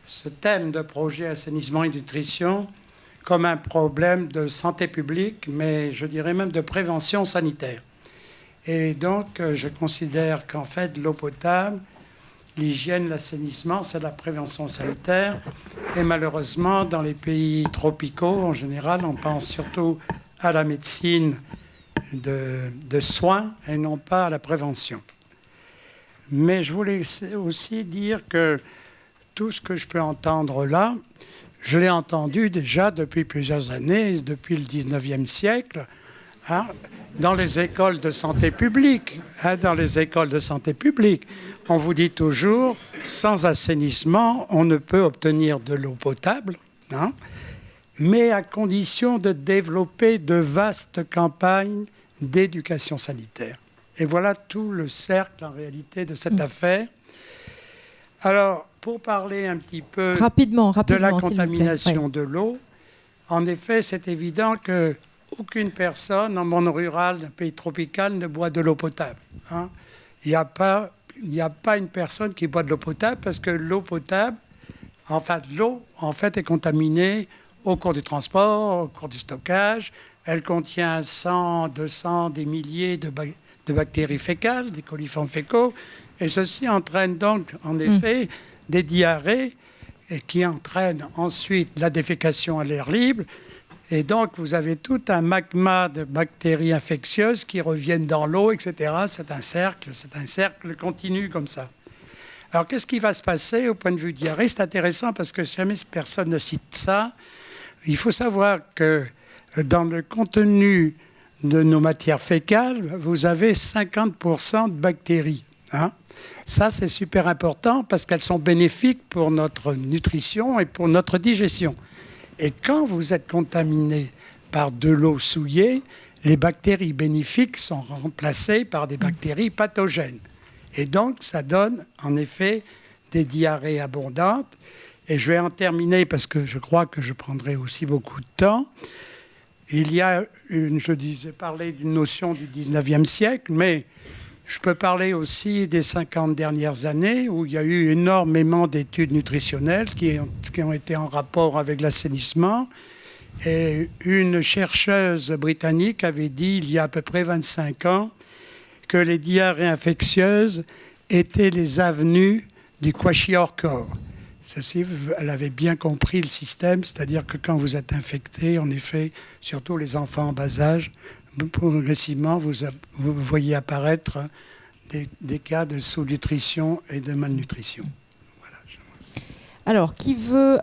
[SPEAKER 11] ce thème de projet assainissement et nutrition comme un problème de santé publique, mais je dirais même de prévention sanitaire. Et donc je considère qu'en fait l'eau potable, l'hygiène, l'assainissement, c'est la prévention sanitaire. Et malheureusement, dans les pays tropicaux, en général, on pense surtout à la médecine de soins et non pas à la prévention. Mais je voulais aussi dire que tout ce que je peux entendre là, je l'ai entendu déjà depuis plusieurs années, depuis le 19e siècle, hein, dans les écoles de santé publique. Dans les écoles de santé publique, on vous dit toujours, sans assainissement, on ne peut obtenir de l'eau potable, hein, mais à condition de développer de vastes campagnes d'éducation sanitaire. Et voilà tout le cercle, en réalité, de cette affaire. Alors, pour parler un petit peu
[SPEAKER 1] rapidement,
[SPEAKER 11] de la contamination de l'eau, en effet, c'est évident qu'aucune personne en monde rural d'un pays tropical ne boit de l'eau potable. Hein. Il n'y a pas une personne qui boit de l'eau potable parce que l'eau potable, l'eau, en fait, est contaminée au cours du transport, au cours du stockage. Elle contient 100, 200, des milliers de bactéries fécales, des coliformes fécaux. Et ceci entraîne donc, en effet, des diarrhées et qui entraînent ensuite la défécation à l'air libre. Et donc, vous avez tout un magma de bactéries infectieuses qui reviennent dans l'eau, etc. C'est un cercle continu comme ça. Alors, qu'est-ce qui va se passer au point de vue diarrhée ? C'est intéressant parce que jamais personne ne cite ça. Il faut savoir que dans le contenu de nos matières fécales, vous avez 50% de bactéries. Hein ? Ça, c'est super important parce qu'elles sont bénéfiques pour notre nutrition et pour notre digestion. Et quand vous êtes contaminé par de l'eau souillée, les bactéries bénéfiques sont remplacées par des bactéries pathogènes. Et donc, ça donne en effet des diarrhées abondantes. Et je vais en terminer parce que je crois que je prendrai aussi beaucoup de temps. Je disais parler d'une notion du 19e siècle, mais Je peux parler aussi des 50 dernières années où il y a eu énormément d'études nutritionnelles qui ont été en rapport avec l'assainissement. Et une chercheuse britannique avait dit il y a à peu près 25 ans que les diarrhées infectieuses étaient les avenues du kwashiorkor. Ceci, elle avait bien compris le système, c'est-à-dire que quand vous êtes infecté, en effet, surtout les enfants en bas âge, progressivement, vous voyez apparaître des cas de sous-nutrition et de malnutrition. Voilà,
[SPEAKER 1] alors, qui veut...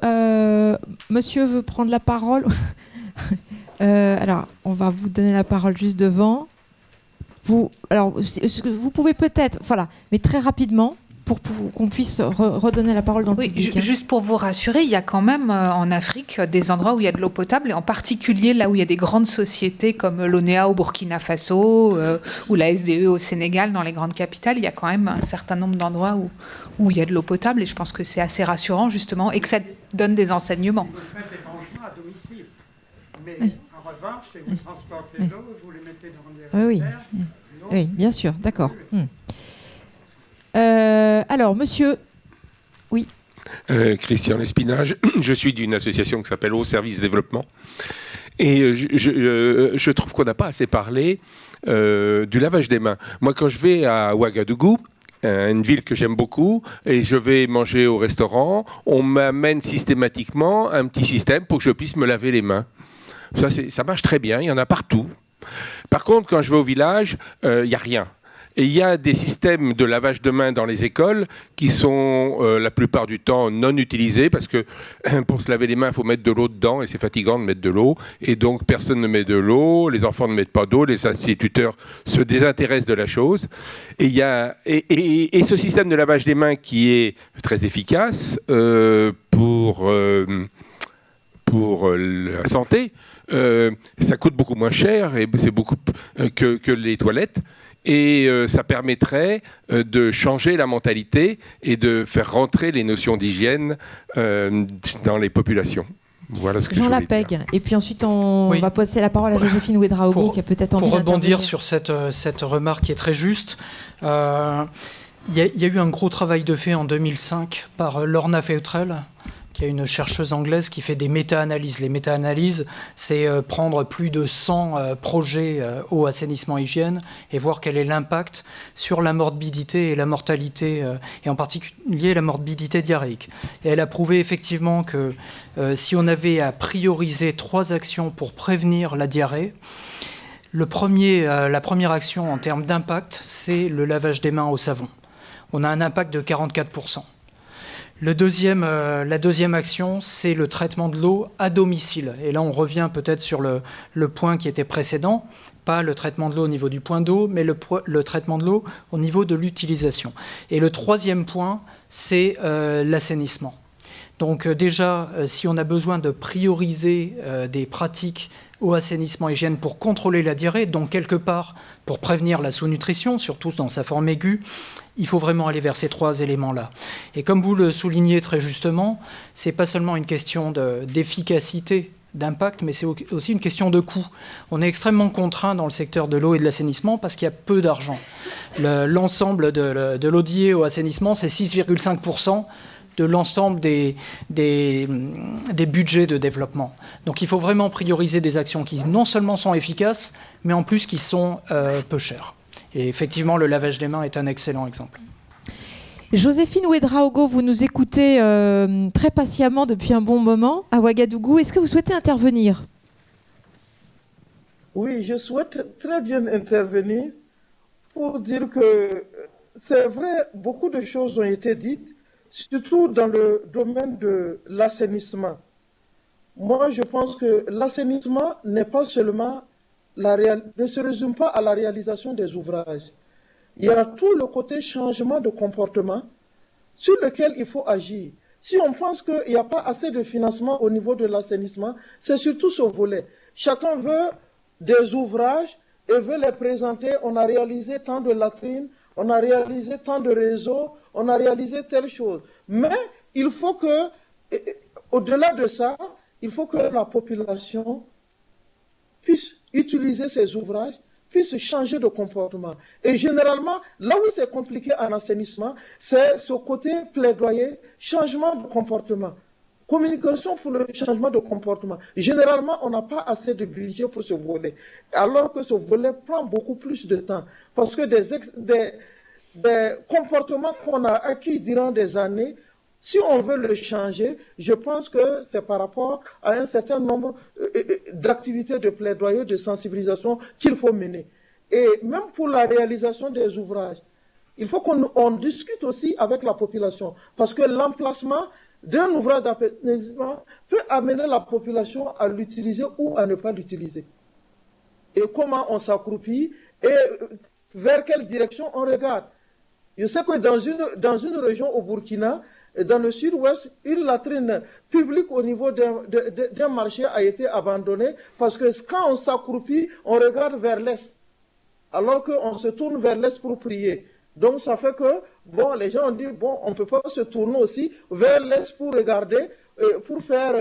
[SPEAKER 1] monsieur veut prendre la parole. Alors, on va vous donner la parole juste devant. Vous pouvez peut-être... Voilà, mais très rapidement, pour qu'on puisse redonner la parole dans le public.
[SPEAKER 8] Juste pour vous rassurer, il y a quand même en Afrique des endroits où il y a de l'eau potable, et en particulier là où il y a des grandes sociétés comme l'ONEA au Burkina Faso ou la SDE au Sénégal, dans les grandes capitales, il y a quand même un certain nombre d'endroits où il y a de l'eau potable, et je pense que c'est assez rassurant justement, et que ça donne des enseignements.
[SPEAKER 11] Vous faites des branchements à domicile, mais en revanche, si vous transportez l'eau, vous les mettez dans les réserves.
[SPEAKER 1] Oui, bien sûr, d'accord. Alors, monsieur, oui.
[SPEAKER 12] Christian Lespinage, je suis d'une association qui s'appelle Au Service Développement. Et je trouve qu'on n'a pas assez parlé du lavage des mains. Moi, quand je vais à Ouagadougou, une ville que j'aime beaucoup, et je vais manger au restaurant, on m'amène systématiquement un petit système pour que je puisse me laver les mains. Ça marche très bien, il y en a partout. Par contre, quand je vais au village, il n'y a rien. Et il y a des systèmes de lavage de mains dans les écoles qui sont la plupart du temps non utilisés parce que pour se laver les mains, il faut mettre de l'eau dedans et c'est fatigant de mettre de l'eau. Et donc personne ne met de l'eau, les enfants ne mettent pas d'eau, les instituteurs se désintéressent de la chose. Et ce système de lavage des mains qui est très efficace pour la santé, ça coûte beaucoup moins cher et c'est beaucoup que les toilettes. Et ça permettrait de changer la mentalité et de faire rentrer les notions d'hygiène dans les populations. Voilà ce que je voulais dire.
[SPEAKER 1] Et puis ensuite, on va passer la parole à Joséphine Ouédraogo qui a peut-être envie d'intervenir.
[SPEAKER 7] Pour rebondir sur cette remarque qui est très juste, il y a eu un gros travail de fait en 2005 par Lorna Feutrel, qui est une chercheuse anglaise qui fait des méta-analyses. Les méta-analyses, c'est prendre plus de 100 projets eau, assainissement, hygiène et voir quel est l'impact sur la morbidité et la mortalité, et en particulier la morbidité diarrhéique. Et elle a prouvé effectivement que si on avait à prioriser 3 actions pour prévenir la diarrhée, la première action en termes d'impact, c'est le lavage des mains au savon. On a un impact de 44%. La deuxième action, c'est le traitement de l'eau à domicile. Et là, on revient peut-être sur le point qui était précédent, pas le traitement de l'eau au niveau du point d'eau, mais le traitement de l'eau au niveau de l'utilisation. Et le troisième point, c'est l'assainissement. Donc déjà, si on a besoin de prioriser des pratiques au assainissement hygiène pour contrôler la diarrhée, donc quelque part pour prévenir la sous-nutrition, surtout dans sa forme aiguë, il faut vraiment aller vers ces 3 éléments-là. Et comme vous le soulignez très justement, c'est pas seulement une question d'efficacité, d'impact, mais c'est aussi une question de coût. On est extrêmement contraint dans le secteur de l'eau et de l'assainissement parce qu'il y a peu d'argent. L'ensemble de l'ODE au assainissement, c'est 6,5% de l'ensemble des budgets de développement. Donc il faut vraiment prioriser des actions qui non seulement sont efficaces, mais en plus qui sont peu chères. Et effectivement, le lavage des mains est un excellent exemple.
[SPEAKER 1] Joséphine Ouédraogo, vous nous écoutez très patiemment depuis un bon moment à Ouagadougou. Est-ce que vous souhaitez intervenir ?
[SPEAKER 13] Oui, je souhaite très bien intervenir pour dire que c'est vrai, beaucoup de choses ont été dites, surtout dans le domaine de l'assainissement. Moi, je pense que l'assainissement n'est pas seulement ne se résume pas à la réalisation des ouvrages. Il y a tout le côté changement de comportement sur lequel il faut agir. Si on pense qu'il n'y a pas assez de financement au niveau de l'assainissement, c'est surtout ce volet. Chacun veut des ouvrages et veut les présenter. On a réalisé tant de latrines, on a réalisé tant de réseaux, on a réalisé telle chose. Mais il faut que, au-delà de ça, il faut que la population puisse utiliser ces ouvrages puissent changer de comportement. Et généralement, là où c'est compliqué en assainissement, c'est ce côté plaidoyer, changement de comportement. Communication pour le changement de comportement. Généralement, on n'a pas assez de budget pour ce volet, alors que ce volet prend beaucoup plus de temps. Parce que des comportements qu'on a acquis durant des années, si on veut le changer, je pense que c'est par rapport à un certain nombre d'activités de plaidoyer, de sensibilisation qu'il faut mener. Et même pour la réalisation des ouvrages, il faut qu'on discute aussi avec la population, parce que l'emplacement d'un ouvrage d'assainissement peut amener la population à l'utiliser ou à ne pas l'utiliser. Et comment on s'accroupit et vers quelle direction on regarde. Je sais que dans une région au Burkina, dans le sud-ouest, une latrine publique au niveau d'un marché a été abandonnée parce que quand on s'accroupit, on regarde vers l'est, alors qu'on se tourne vers l'est pour prier. Donc ça fait que, bon, les gens ont dit, bon, on ne peut pas se tourner aussi vers l'est pour regarder, pour faire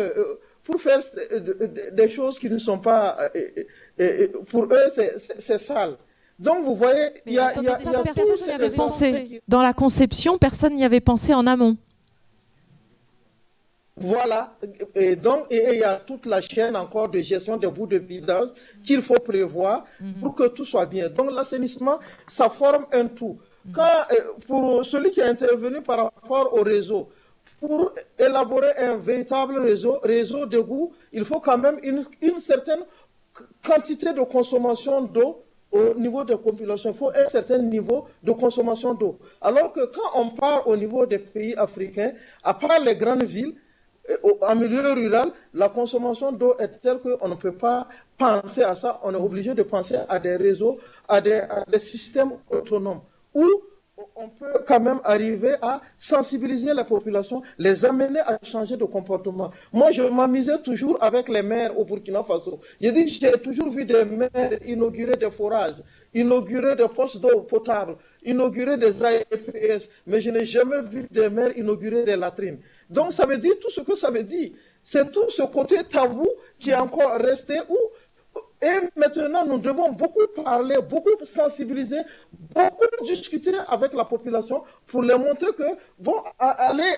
[SPEAKER 13] des choses qui ne sont pas, pour eux, c'est sale. Donc vous voyez, il y a
[SPEAKER 1] personne n'y avait pensé. Dans la conception, personne n'y avait pensé en amont.
[SPEAKER 13] Voilà, et donc il y a toute la chaîne encore de gestion des bouts de vidange qu'il faut prévoir pour que tout soit bien. Donc l'assainissement, ça forme un tout. Pour celui qui est intervenu par rapport au réseau, pour élaborer un véritable réseau d'égouts, il faut quand même une certaine quantité de consommation d'eau au niveau des populations. Il faut un certain niveau de consommation d'eau. Alors que quand on part au niveau des pays africains, à part les grandes villes, en milieu rural, la consommation d'eau est telle qu'on ne peut pas penser à ça. On est obligé de penser à des réseaux, à des systèmes autonomes, où on peut quand même arriver à sensibiliser la population, les amener à changer de comportement. Moi, je m'amusais toujours avec les maires au Burkina Faso. J'ai toujours vu des maires inaugurer des forages, inaugurer des postes d'eau potable, inaugurer des AFPS, mais je n'ai jamais vu des maires inaugurer des latrines. Donc ça veut dire tout ce que ça veut dire. C'est tout ce côté tabou qui est encore resté et maintenant, nous devons beaucoup parler, beaucoup sensibiliser, beaucoup discuter avec la population pour leur montrer que, bon, aller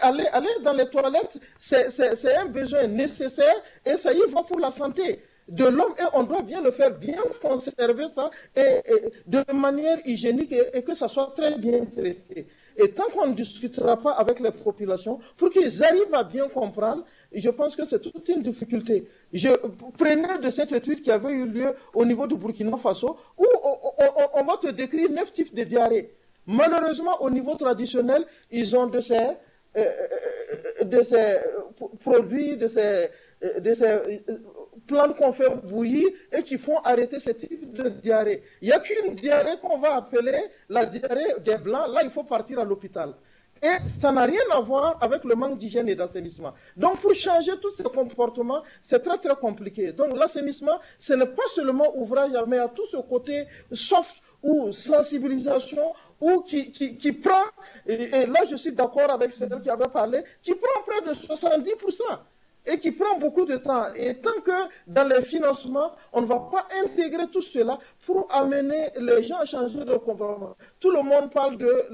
[SPEAKER 13] dans les toilettes, c'est un besoin nécessaire et ça y va pour la santé de l'homme et on doit bien le faire, bien conserver ça et de manière hygiénique et que ça soit très bien traité. Et tant qu'on ne discutera pas avec les populations pour qu'ils arrivent à bien comprendre, je pense que c'est toute une difficulté. Je prenais de cette étude qui avait eu lieu au niveau du Burkina Faso où on va te décrire 9 types de diarrhées. Malheureusement, au niveau traditionnel, ils ont de ces produits, de ces plantes qu'on fait bouillir et qui font arrêter ce type de diarrhée. Il n'y a qu'une diarrhée qu'on va appeler la diarrhée des Blancs. Là, il faut partir à l'hôpital. Et ça n'a rien à voir avec le manque d'hygiène et d'assainissement. Donc, pour changer tous ces comportements, c'est très, très compliqué. Donc, l'assainissement, ce n'est pas seulement ouvrage, mais à tout ce côté soft ou sensibilisation ou qui prend, et là, je suis d'accord avec celle qui avait parlé, qui prend près de 70%. Et qui prend beaucoup de temps. Et tant que dans les financements, on ne va pas intégrer tout cela pour amener les gens à changer de comportement. Tout le monde parle de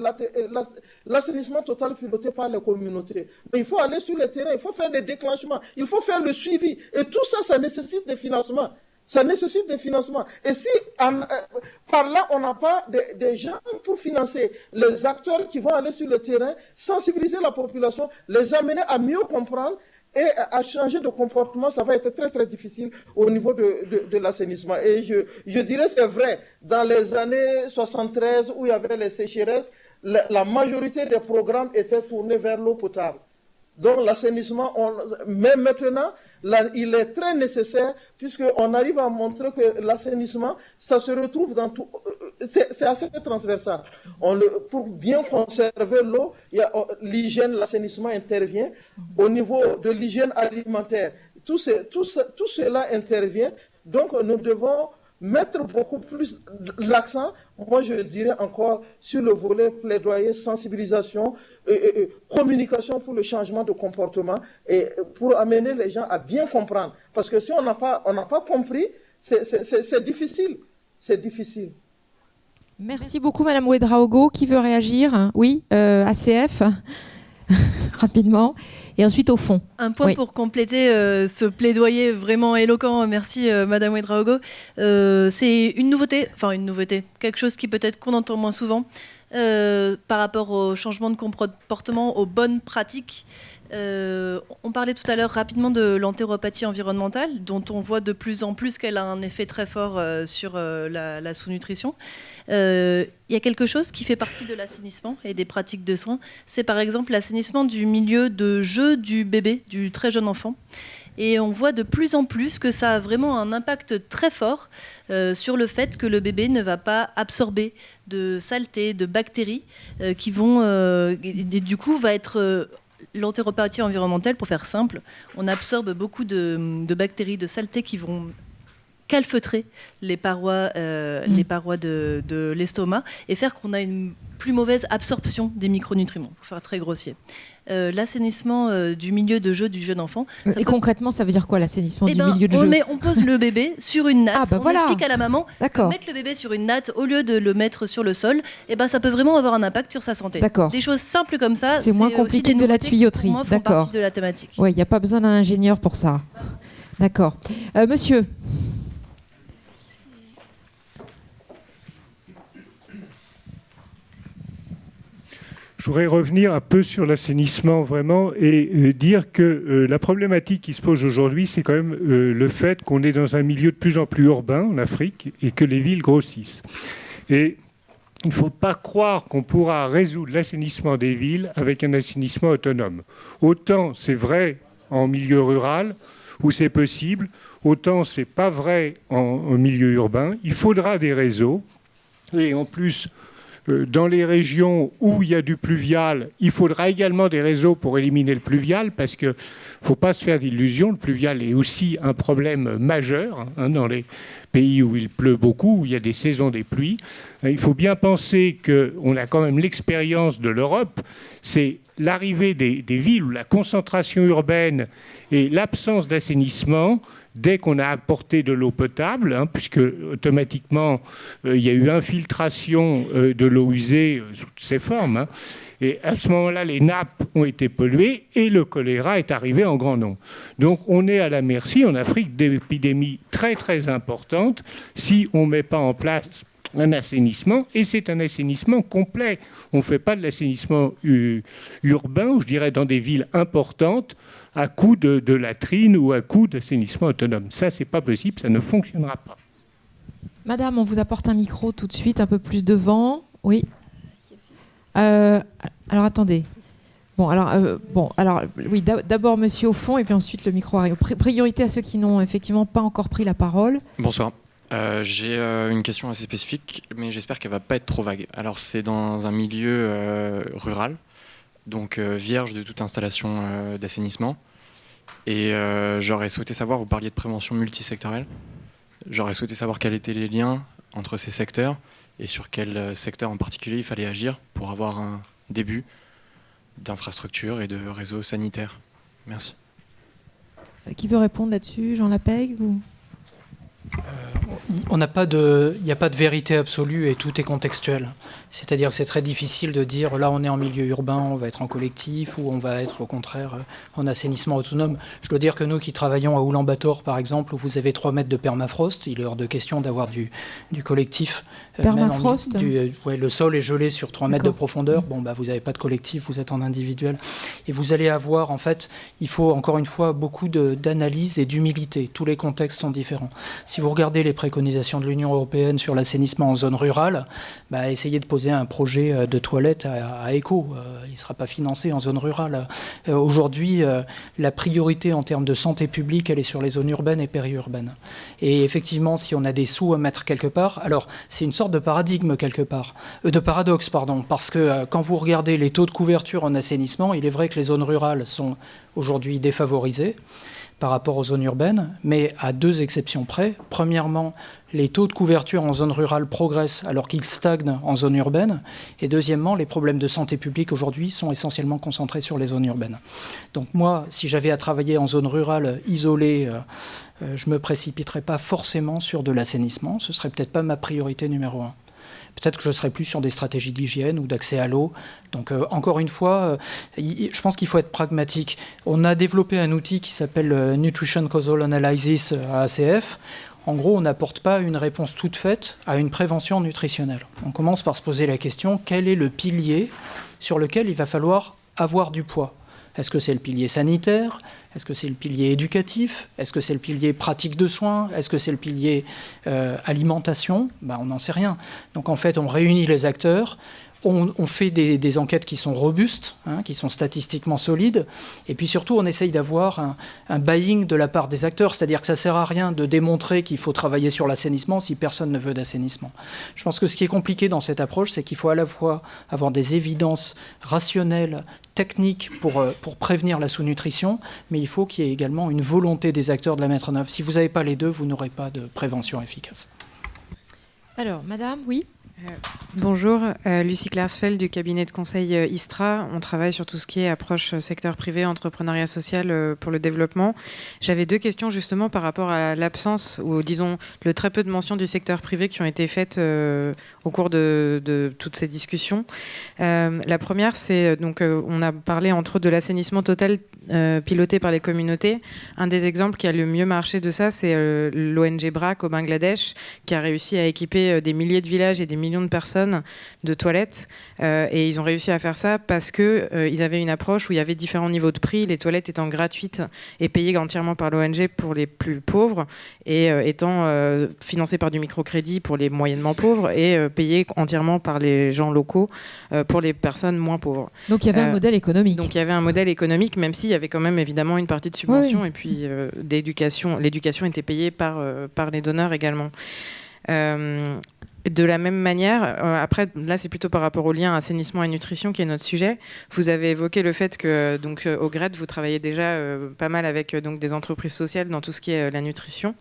[SPEAKER 13] l'assainissement total piloté par les communautés. Mais il faut aller sur le terrain, il faut faire des déclenchements, il faut faire le suivi. Et tout ça, ça nécessite des financements. Ça nécessite des financements. Et si par là, on n'a pas des gens pour financer les acteurs qui vont aller sur le terrain, sensibiliser la population, les amener à mieux comprendre, et à changer de comportement, ça va être très très difficile au niveau de l'assainissement. Et je dirais c'est vrai, dans les années 73 où il y avait les sécheresses, la majorité des programmes étaient tournés vers l'eau potable. Donc l'assainissement, mais maintenant, il est très nécessaire puisqu'on arrive à montrer que l'assainissement, ça se retrouve dans tout, c'est assez transversal. Pour bien conserver l'eau, l'hygiène, l'assainissement intervient. Au niveau de l'hygiène alimentaire, tout cela intervient. Donc nous devons mettre beaucoup plus l'accent, moi je dirais encore, sur le volet plaidoyer, sensibilisation, communication pour le changement de comportement et pour amener les gens à bien comprendre. Parce que si on n'a pas compris, c'est difficile. c'est difficile.
[SPEAKER 1] Merci beaucoup, Madame Ouedraogo. Qui veut réagir? Oui, ACF, rapidement. Et ensuite, au fond.
[SPEAKER 5] Un point pour compléter ce plaidoyer vraiment éloquent. Merci, Madame Ouedraogo. C'est une nouveauté, quelque chose qui peut-être qu'on entend moins souvent par rapport au changement de comportement, aux bonnes pratiques. On parlait tout à l'heure rapidement de l'entéropathie environnementale, dont on voit de plus en plus qu'elle a un effet très fort sur la sous-nutrition. Il y a quelque chose qui fait partie de l'assainissement et des pratiques de soins. C'est par exemple l'assainissement du milieu de jeu du bébé, du très jeune enfant. Et on voit de plus en plus que ça a vraiment un impact très fort sur le fait que le bébé ne va pas absorber de saleté, de bactéries qui vont... et du coup, va être... L'entéropathie environnementale, pour faire simple, on absorbe beaucoup de bactéries, de saletés qui vont calfeutrer les parois de l'estomac et faire qu'on a une plus mauvaise absorption des micronutriments, pour faire très grossier. L'assainissement du milieu de jeu du jeune enfant.
[SPEAKER 1] Et concrètement, ça veut dire quoi, l'assainissement du milieu de jeu?
[SPEAKER 5] On pose le bébé sur une natte. On
[SPEAKER 1] voilà.
[SPEAKER 5] explique à la maman que mettre le bébé sur une natte au lieu de le mettre sur le sol, ça peut vraiment avoir un impact sur sa santé. Des choses simples comme ça.
[SPEAKER 1] C'est moins compliqué que de la tuyauterie.
[SPEAKER 5] Pour moi, font partie de la thématique.
[SPEAKER 1] Oui, il n'y a pas besoin d'un ingénieur pour ça. D'accord. Monsieur.
[SPEAKER 2] Je voudrais revenir un peu sur l'assainissement vraiment et dire que la problématique qui se pose aujourd'hui, c'est quand même le fait qu'on est dans un milieu de plus en plus urbain en Afrique et que les villes grossissent. Et il ne faut pas croire qu'on pourra résoudre l'assainissement des villes avec un assainissement autonome. Autant c'est vrai en milieu rural où c'est possible, autant c'est pas vrai en milieu urbain. Il faudra des réseaux et en plus... Dans les régions où il y a du pluvial, il faudra également des réseaux pour éliminer le pluvial, parce qu'il ne faut pas se faire d'illusions. Le pluvial est aussi un problème majeur dans les pays où il pleut beaucoup, où il y a des saisons des pluies. Il faut bien penser qu'on a quand même l'expérience de l'Europe, c'est l'arrivée des villes où la concentration urbaine et l'absence d'assainissement. Dès qu'on a apporté de l'eau potable, puisque automatiquement il y a eu infiltration de l'eau usée sous toutes ses formes, et à ce moment-là, les nappes ont été polluées et le choléra est arrivé en grand nombre. Donc on est à la merci en Afrique d'épidémies très très importantes si on ne met pas en place un assainissement, et c'est un assainissement complet. On ne fait pas de l'assainissement urbain, ou je dirais dans des villes importantes, à coup de latrines ou à coup d'assainissement autonome. Ça, c'est pas possible, ça ne fonctionnera pas.
[SPEAKER 1] Madame, on vous apporte un micro tout de suite, un peu plus devant. Oui. Alors, attendez. Oui, d'abord monsieur au fond, et puis ensuite le micro arrive. Priorité à ceux qui n'ont effectivement pas encore pris la parole.
[SPEAKER 14] Bonsoir. J'ai une question assez spécifique, mais j'espère qu'elle ne va pas être trop vague. Alors, c'est dans un milieu rural, donc vierge de toute installation d'assainissement. Et j'aurais souhaité savoir, vous parliez de prévention multisectorielle, j'aurais souhaité savoir quels étaient les liens entre ces secteurs et sur quel secteur en particulier il fallait agir pour avoir un début d'infrastructures et de réseaux sanitaires. Merci.
[SPEAKER 1] Qui veut répondre là-dessus? Jean Lapègue ou...
[SPEAKER 7] Il n'y a pas de vérité absolue et tout est contextuel. C'est-à-dire que c'est très difficile de dire là on est en milieu urbain, on va être en collectif ou on va être au contraire en assainissement autonome. Je dois dire que nous qui travaillons à Oulan-Bator par exemple, où vous avez 3 mètres de permafrost, il est hors de question d'avoir du collectif.
[SPEAKER 1] Permafrost
[SPEAKER 7] le sol est gelé sur 3 mètres de profondeur. Bon, vous n'avez pas de collectif, vous êtes en individuel. Et vous allez avoir, en fait, il faut encore une fois beaucoup d'analyse et d'humilité. Tous les contextes sont différents. Si vous regardez les préconisations de l'Union européenne sur l'assainissement en zone rurale, essayez de poser un projet de toilette à éco. Il ne sera pas financé en zone rurale. Aujourd'hui, la priorité en termes de santé publique, elle est sur les zones urbaines et périurbaines. Et effectivement, si on a des sous à mettre quelque part, alors c'est une sorte de paradigme quelque part, de paradoxe, pardon, parce que quand vous regardez les taux de couverture en assainissement, il est vrai que les zones rurales sont aujourd'hui défavorisées. par rapport aux zones urbaines, mais à 2 exceptions près. Premièrement, les taux de couverture en zone rurale progressent alors qu'ils stagnent en zone urbaine. Et deuxièmement, les problèmes de santé publique aujourd'hui sont essentiellement concentrés sur les zones urbaines. Donc moi, si j'avais à travailler en zone rurale isolée, je ne me précipiterais pas forcément sur de l'assainissement. Ce ne serait peut-être pas ma priorité numéro 1. Peut-être que je serais plus sur des stratégies d'hygiène ou d'accès à l'eau. Donc, encore une fois, je pense qu'il faut être pragmatique. On a développé un outil qui s'appelle Nutrition Causal Analysis à ACF. En gros, on n'apporte pas une réponse toute faite à une prévention nutritionnelle. On commence par se poser la question, quel est le pilier sur lequel il va falloir avoir du poids ? Est-ce que c'est le pilier sanitaire ? Est-ce que c'est le pilier éducatif ? Est-ce que c'est le pilier pratique de soins ? Est-ce que c'est le pilier alimentation ? On n'en sait rien. Donc en fait, on réunit les acteurs, on fait des enquêtes qui sont robustes, qui sont statistiquement solides, et puis surtout, on essaye d'avoir un buying de la part des acteurs, c'est-à-dire que ça ne sert à rien de démontrer qu'il faut travailler sur l'assainissement si personne ne veut d'assainissement. Je pense que ce qui est compliqué dans cette approche, c'est qu'il faut à la fois avoir des évidences rationnelles, techniques pour prévenir la sous-nutrition, mais il faut qu'il y ait également une volonté des acteurs de la mettre en œuvre. Si vous n'avez pas les deux, vous n'aurez pas de prévention efficace.
[SPEAKER 1] Alors, madame, oui.
[SPEAKER 15] Bonjour, Lucie Klersfeld du cabinet de conseil ISTRA. On travaille sur tout ce qui est approche secteur privé, entrepreneuriat social pour le développement. J'avais 2 questions justement par rapport à l'absence ou disons le très peu de mentions du secteur privé qui ont été faites au cours de toutes ces discussions. La première, c'est donc on a parlé entre autres de l'assainissement total piloté par les communautés. Un des exemples qui a le mieux marché de ça, c'est l'ONG BRAC au Bangladesh qui a réussi à équiper des milliers de villages et des millions de personnes de toilettes et ils ont réussi à faire ça parce que ils avaient une approche où il y avait différents niveaux de prix, les toilettes étant gratuites et payées entièrement par l'ONG pour les plus pauvres et étant financées par du microcrédit pour les moyennement pauvres et payées entièrement par les gens locaux pour les personnes moins pauvres.
[SPEAKER 1] Donc il y avait un modèle économique.
[SPEAKER 15] Donc il y avait un modèle économique, même s'il y avait quand même évidemment une partie de subvention et puis d'éducation. L'éducation était payée par les donneurs également. De la même manière, après, là c'est plutôt par rapport au lien assainissement et nutrition qui est notre sujet. Vous avez évoqué le fait que donc, au GRED, vous travaillez déjà pas mal avec donc, des entreprises sociales dans tout ce qui est la nutrition.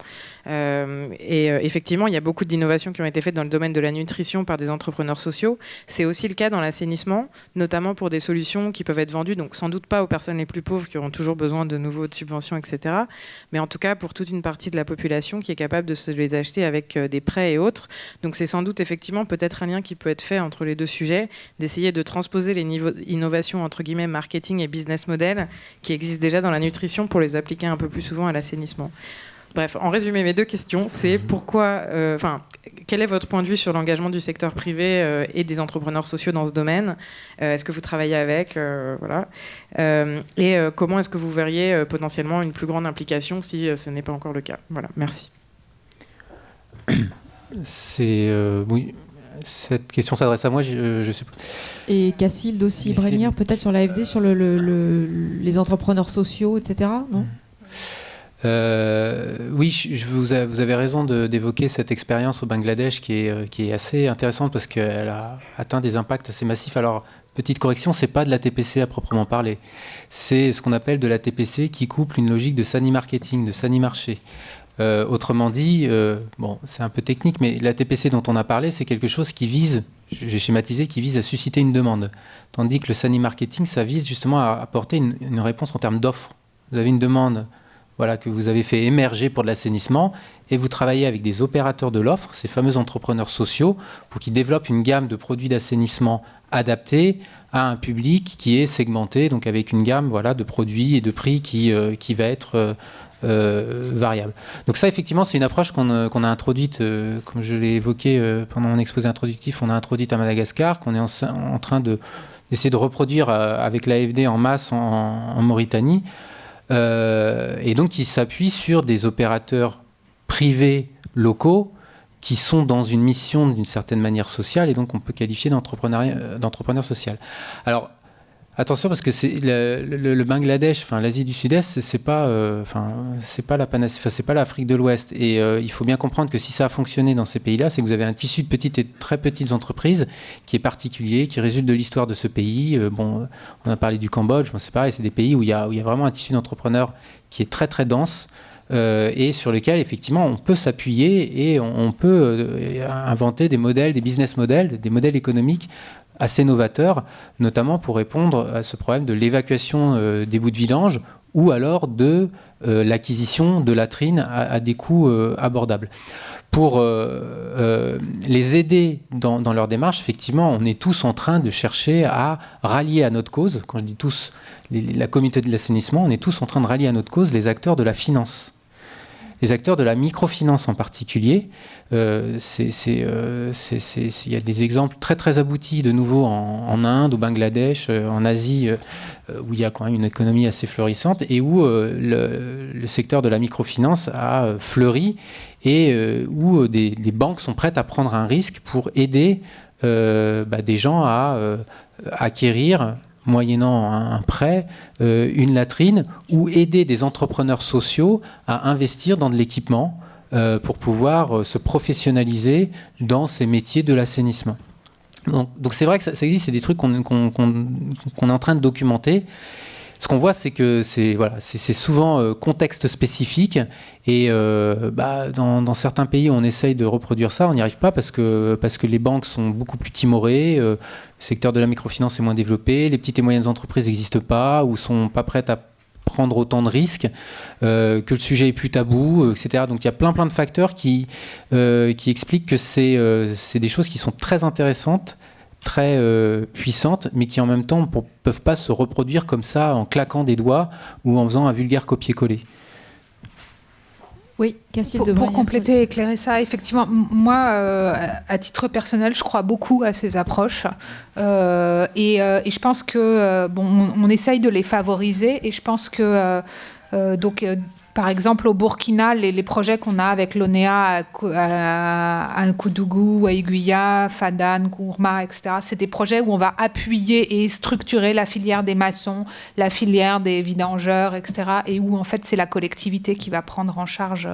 [SPEAKER 15] Et effectivement, il y a beaucoup d'innovations qui ont été faites dans le domaine de la nutrition par des entrepreneurs sociaux. C'est aussi le cas dans l'assainissement, notamment pour des solutions qui peuvent être vendues, donc sans doute pas aux personnes les plus pauvres qui auront toujours besoin de nouveaux de subventions, etc. Mais en tout cas pour toute une partie de la population qui est capable de se les acheter avec des prêts et autres. Donc c'est sans doute effectivement peut-être un lien qui peut être fait entre les deux sujets, d'essayer de transposer les niveaux d'innovation entre guillemets marketing et business model qui existent déjà dans la nutrition pour les appliquer un peu plus souvent à l'assainissement. Bref, en résumé, mes 2 questions, c'est quel est votre point de vue sur l'engagement du secteur privé et des entrepreneurs sociaux dans ce domaine ? Est-ce que vous travaillez avec voilà. Et comment est-ce que vous verriez potentiellement une plus grande implication si ce n'est pas encore le cas ? Voilà, merci.
[SPEAKER 3] Oui, cette question s'adresse à moi, je sais pas.
[SPEAKER 1] Et Cassilde aussi, Brénière, peut-être sur l'AFD, sur les entrepreneurs sociaux, etc. Non ?
[SPEAKER 3] Oui, vous avez raison d'évoquer cette expérience au Bangladesh qui est assez intéressante parce qu'elle a atteint des impacts assez massifs. Alors, petite correction, c'est pas de la TPC à proprement parler. C'est ce qu'on appelle de la TPC qui couple une logique de Sani Marketing, de Sani Marché. Autrement dit, c'est un peu technique, mais la TPC dont on a parlé, c'est quelque chose qui vise, j'ai schématisé, qui vise à susciter une demande. Tandis que le Sani Marketing, ça vise justement à apporter une réponse en termes d'offres. Vous avez une demande que vous avez fait émerger pour de l'assainissement et vous travaillez avec des opérateurs de l'offre, ces fameux entrepreneurs sociaux, pour qu'ils développent une gamme de produits d'assainissement adaptés à un public qui est segmenté, donc avec une gamme de produits et de prix qui va être variable. Donc ça, effectivement, c'est une approche qu'on a introduite, comme je l'ai évoqué pendant mon exposé introductif, on a introduite à Madagascar, qu'on est en train d'essayer de reproduire avec l'AFD en masse en Mauritanie, et donc qui s'appuie sur des opérateurs privés locaux qui sont dans une mission d'une certaine manière sociale, et donc on peut qualifier d'entrepreneur social. Alors, Attention, parce que c'est le Bangladesh, enfin l'Asie du Sud-Est, c'est pas la panacée, c'est pas l'Afrique de l'Ouest. Et il faut bien comprendre que si ça a fonctionné dans ces pays-là, c'est que vous avez un tissu de petites et très petites entreprises qui est particulier, qui résulte de l'histoire de ce pays. On a parlé du Cambodge, c'est pareil, c'est des pays où il y a vraiment un tissu d'entrepreneurs qui est très très dense. Et sur lequel effectivement on peut s'appuyer et on peut inventer des modèles, des business models, des modèles économiques assez novateurs, notamment pour répondre à ce problème de l'évacuation des bouts de vidange ou alors de l'acquisition de latrines à des coûts abordables. Pour les aider dans leur démarche, effectivement, on est tous en train de chercher à rallier à notre cause. Quand je dis tous, la communauté de l'assainissement, on est tous en train de rallier à notre cause les acteurs de la finance. Les acteurs de la microfinance en particulier, il y a des exemples très très aboutis de nouveau en Inde, au Bangladesh, en Asie, où il y a quand même une économie assez florissante et où le secteur de la microfinance a fleuri et où des banques sont prêtes à prendre un risque pour aider des gens à acquérir, moyennant un prêt, une latrine, ou aider des entrepreneurs sociaux à investir dans de l'équipement pour pouvoir se professionnaliser dans ces métiers de l'assainissement. Donc c'est vrai que ça existe, c'est des trucs qu'on est en train de documenter. Ce qu'on voit, c'est que c'est souvent contexte spécifique et dans certains pays, on essaye de reproduire ça, on n'y arrive pas parce que les banques sont beaucoup plus timorées, le secteur de la microfinance est moins développé, les petites et moyennes entreprises n'existent pas ou sont pas prêtes à prendre autant de risques, que le sujet est plus tabou, etc. Donc il y a plein de facteurs qui expliquent que c'est des choses qui sont très intéressantes, très puissantes, mais qui en même temps ne peuvent pas se reproduire comme ça en claquant des doigts ou en faisant un vulgaire copier-coller.
[SPEAKER 1] Oui, Cacile
[SPEAKER 8] pour compléter et éclairer ça, effectivement, moi, à titre personnel, je crois beaucoup à ces approches. Et je pense que, on essaye de les favoriser. Et je pense que, par exemple, au Burkina, les projets qu'on a avec l'ONEA à Nkoudougou, à Aiguilla, Fadane, Gourma, etc., c'est des projets où on va appuyer et structurer la filière des maçons, la filière des vidangeurs, etc., et où, en fait, c'est la collectivité qui va prendre en charge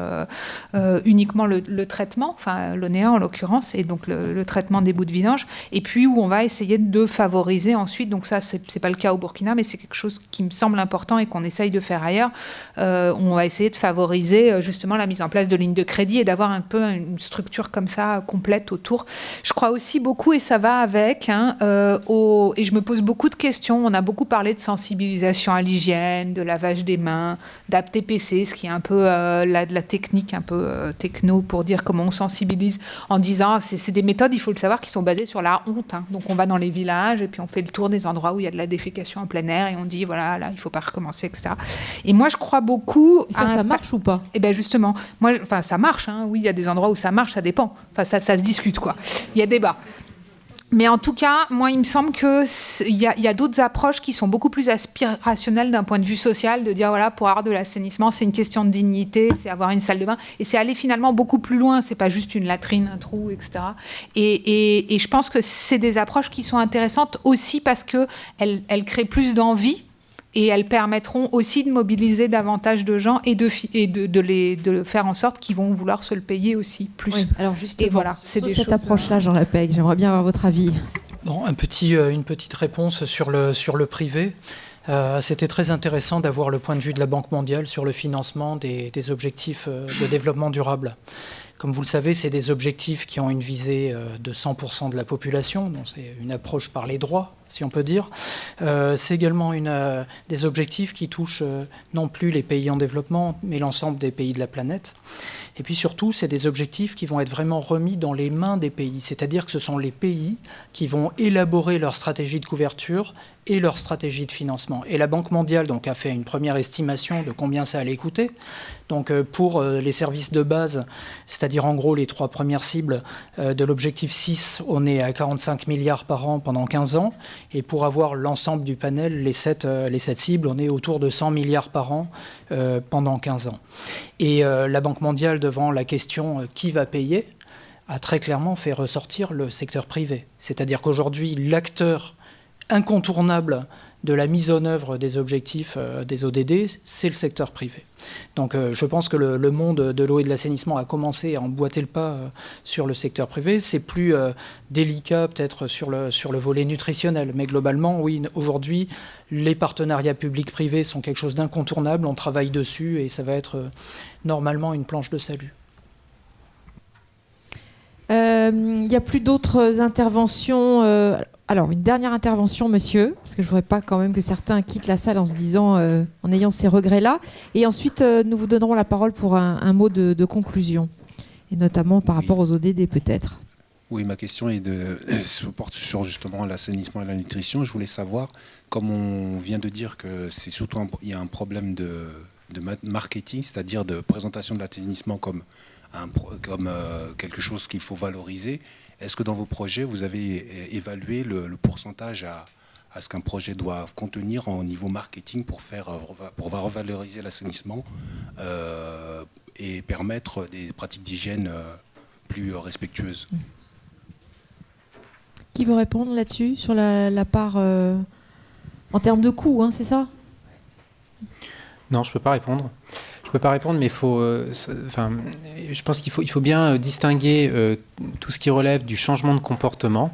[SPEAKER 8] uniquement le traitement, enfin, l'ONEA en l'occurrence, et donc le traitement des bouts de vidange, et puis où on va essayer de favoriser ensuite, donc ça, c'est pas le cas au Burkina, mais c'est quelque chose qui me semble important et qu'on essaye de faire ailleurs. On va essayer de favoriser justement la mise en place de lignes de crédit et d'avoir un peu une structure comme ça complète autour. Je crois aussi beaucoup, et ça va avec, et je me pose beaucoup de questions. On a beaucoup parlé de sensibilisation à l'hygiène, de lavage des mains, d'APTPC, ce qui est un peu de la technique, un peu techno, pour dire comment on sensibilise, en disant c'est des méthodes, il faut le savoir, qui sont basées sur la honte. Donc on va dans les villages et puis on fait le tour des endroits où il y a de la défécation en plein air et on dit voilà, là il ne faut pas recommencer, etc. Et moi je crois beaucoup...
[SPEAKER 1] Ça marche ou pas ?
[SPEAKER 8] Eh bien justement, ça marche, hein. Oui, il y a des endroits où ça marche, ça dépend. Enfin, ça se discute, quoi. Il y a débat. Mais en tout cas, moi, il me semble qu'il y a d'autres approches qui sont beaucoup plus aspirationnelles d'un point de vue social, de dire, voilà, pour avoir de l'assainissement, c'est une question de dignité, c'est avoir une salle de bain, et c'est aller finalement beaucoup plus loin, c'est pas juste une latrine, un trou, etc. Et je pense que c'est des approches qui sont intéressantes aussi parce qu'elles créent plus d'envie, et elles permettront aussi de mobiliser davantage de gens et de faire en sorte qu'ils vont vouloir se le payer aussi plus.
[SPEAKER 1] Oui, alors justement,
[SPEAKER 8] et voilà, c'est
[SPEAKER 1] sur cette approche-là, Jean Lapègue, j'aimerais bien avoir votre avis.
[SPEAKER 7] Bon, une petite réponse sur le privé. C'était très intéressant d'avoir le point de vue de la Banque mondiale sur le financement des objectifs de développement durable. Comme vous le savez, c'est des objectifs qui ont une visée de 100% de la population, donc c'est une approche par les droits, si on peut dire. C'est également des objectifs qui touchent non plus les pays en développement, mais l'ensemble des pays de la planète. Et puis surtout, c'est des objectifs qui vont être vraiment remis dans les mains des pays, c'est-à-dire que ce sont les pays qui vont élaborer leur stratégie de couverture et leur stratégie de financement. Et la Banque mondiale donc, a fait une première estimation de combien ça allait coûter. Donc pour les services de base, c'est-à-dire en gros les 3 premières cibles de l'objectif 6, on est à 45 milliards par an pendant 15 ans. Et pour avoir l'ensemble du panel, les 7 cibles, on est autour de 100 milliards par an pendant 15 ans. Et la Banque mondiale, devant la question qui va payer, a très clairement fait ressortir le secteur privé. C'est-à-dire qu'aujourd'hui, l'acteur incontournable de la mise en œuvre des objectifs des ODD, c'est le secteur privé. Donc je pense que le monde de l'eau et de l'assainissement a commencé à emboîter le pas sur le secteur privé. C'est plus délicat peut-être sur le volet nutritionnel, mais globalement, oui, aujourd'hui, les partenariats publics-privés sont quelque chose d'incontournable, on travaille dessus et ça va être normalement une planche de salut.
[SPEAKER 1] Il n'y a plus d'autres interventions. Alors, une dernière intervention, monsieur, parce que je ne voudrais pas quand même que certains quittent la salle en se disant, en ayant ces regrets-là. Et ensuite, nous vous donnerons la parole pour un mot de conclusion, et notamment par rapport aux ODD peut-être.
[SPEAKER 16] Oui, ma question se porte sur justement l'assainissement et la nutrition. Je voulais savoir, comme on vient de dire que c'est surtout il y a un problème de marketing, c'est-à-dire de présentation de l'assainissement comme quelque chose qu'il faut valoriser. Est-ce que dans vos projets, vous avez évalué le pourcentage à ce qu'un projet doit contenir au niveau marketing pour revaloriser l'assainissement et permettre des pratiques d'hygiène plus respectueuses?
[SPEAKER 1] Qui veut répondre là-dessus, sur la part en termes de coût, hein, c'est ça?
[SPEAKER 3] Non, je ne peux pas répondre. Je peux pas répondre, mais je pense qu'il faut bien distinguer tout ce qui relève du changement de comportement,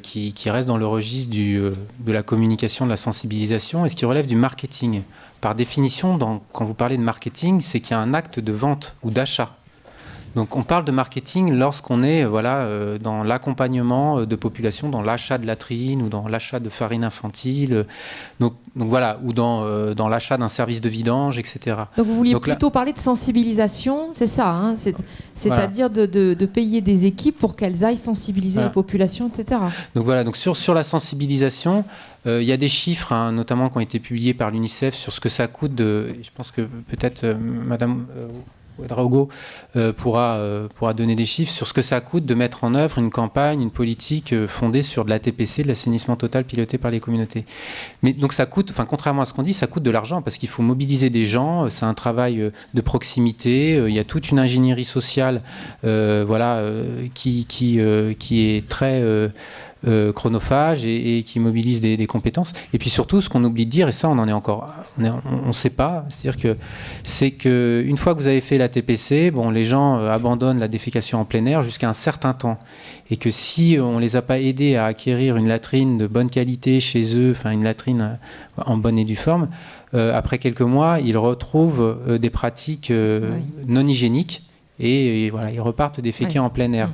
[SPEAKER 3] qui reste dans le registre de la communication, de la sensibilisation, et ce qui relève du marketing. Par définition, quand vous parlez de marketing, c'est qu'il y a un acte de vente ou d'achat. Donc on parle de marketing lorsqu'on est dans l'accompagnement de populations, dans l'achat de latrines ou dans l'achat de farine infantile, donc voilà, ou dans l'achat d'un service de vidange, etc.
[SPEAKER 1] Donc vous vouliez plutôt parler de sensibilisation, c'est ça, hein, c'est-à-dire de payer des équipes pour qu'elles aillent sensibiliser la population, etc.
[SPEAKER 3] Donc voilà, donc sur la sensibilisation, il y a des chiffres, hein, notamment qui ont été publiés par l'UNICEF sur ce que ça coûte je pense que peut-être Madame Ouédraogo pourra donner des chiffres sur ce que ça coûte de mettre en œuvre une campagne, une politique fondée sur de l'ATPC, de l'assainissement total piloté par les communautés. Mais donc ça coûte, contrairement à ce qu'on dit, ça coûte de l'argent parce qu'il faut mobiliser des gens, c'est un travail de proximité, il y a toute une ingénierie sociale qui est très chronophage et qui mobilise des compétences. Et puis surtout, ce qu'on oublie de dire, et ça on en est encore, on ne sait pas, c'est que une fois que vous avez fait la TPC, les gens abandonnent la défécation en plein air jusqu'à un certain temps, et que si on les a pas aidés à acquérir une latrine de bonne qualité chez eux, une latrine en bonne et due forme, après quelques mois, ils retrouvent des pratiques non hygiéniques et voilà, ils repartent déféquer en plein air.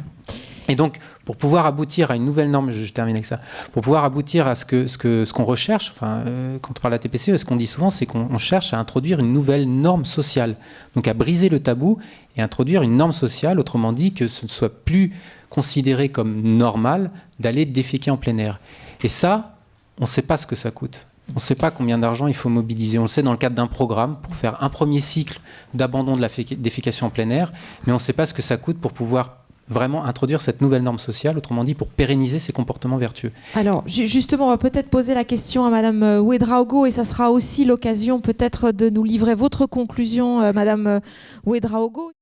[SPEAKER 3] Et donc, pour pouvoir aboutir à une nouvelle norme, je termine avec ça, pour pouvoir aboutir à ce qu'on recherche, quand on parle de la TPC, ce qu'on dit souvent, c'est qu'on cherche à introduire une nouvelle norme sociale, donc à briser le tabou et introduire une norme sociale, autrement dit que ce ne soit plus considéré comme normal d'aller déféquer en plein air. Et ça, on ne sait pas ce que ça coûte. On ne sait pas combien d'argent il faut mobiliser. On le sait dans le cadre d'un programme pour faire un premier cycle d'abandon de la défécation en plein air, mais on ne sait pas ce que ça coûte pour pouvoir vraiment introduire cette nouvelle norme sociale, autrement dit pour pérenniser ces comportements vertueux.
[SPEAKER 1] Alors justement, on va peut-être poser la question à Madame Ouédraogo et ça sera aussi l'occasion peut-être de nous livrer votre conclusion, Madame Ouédraogo.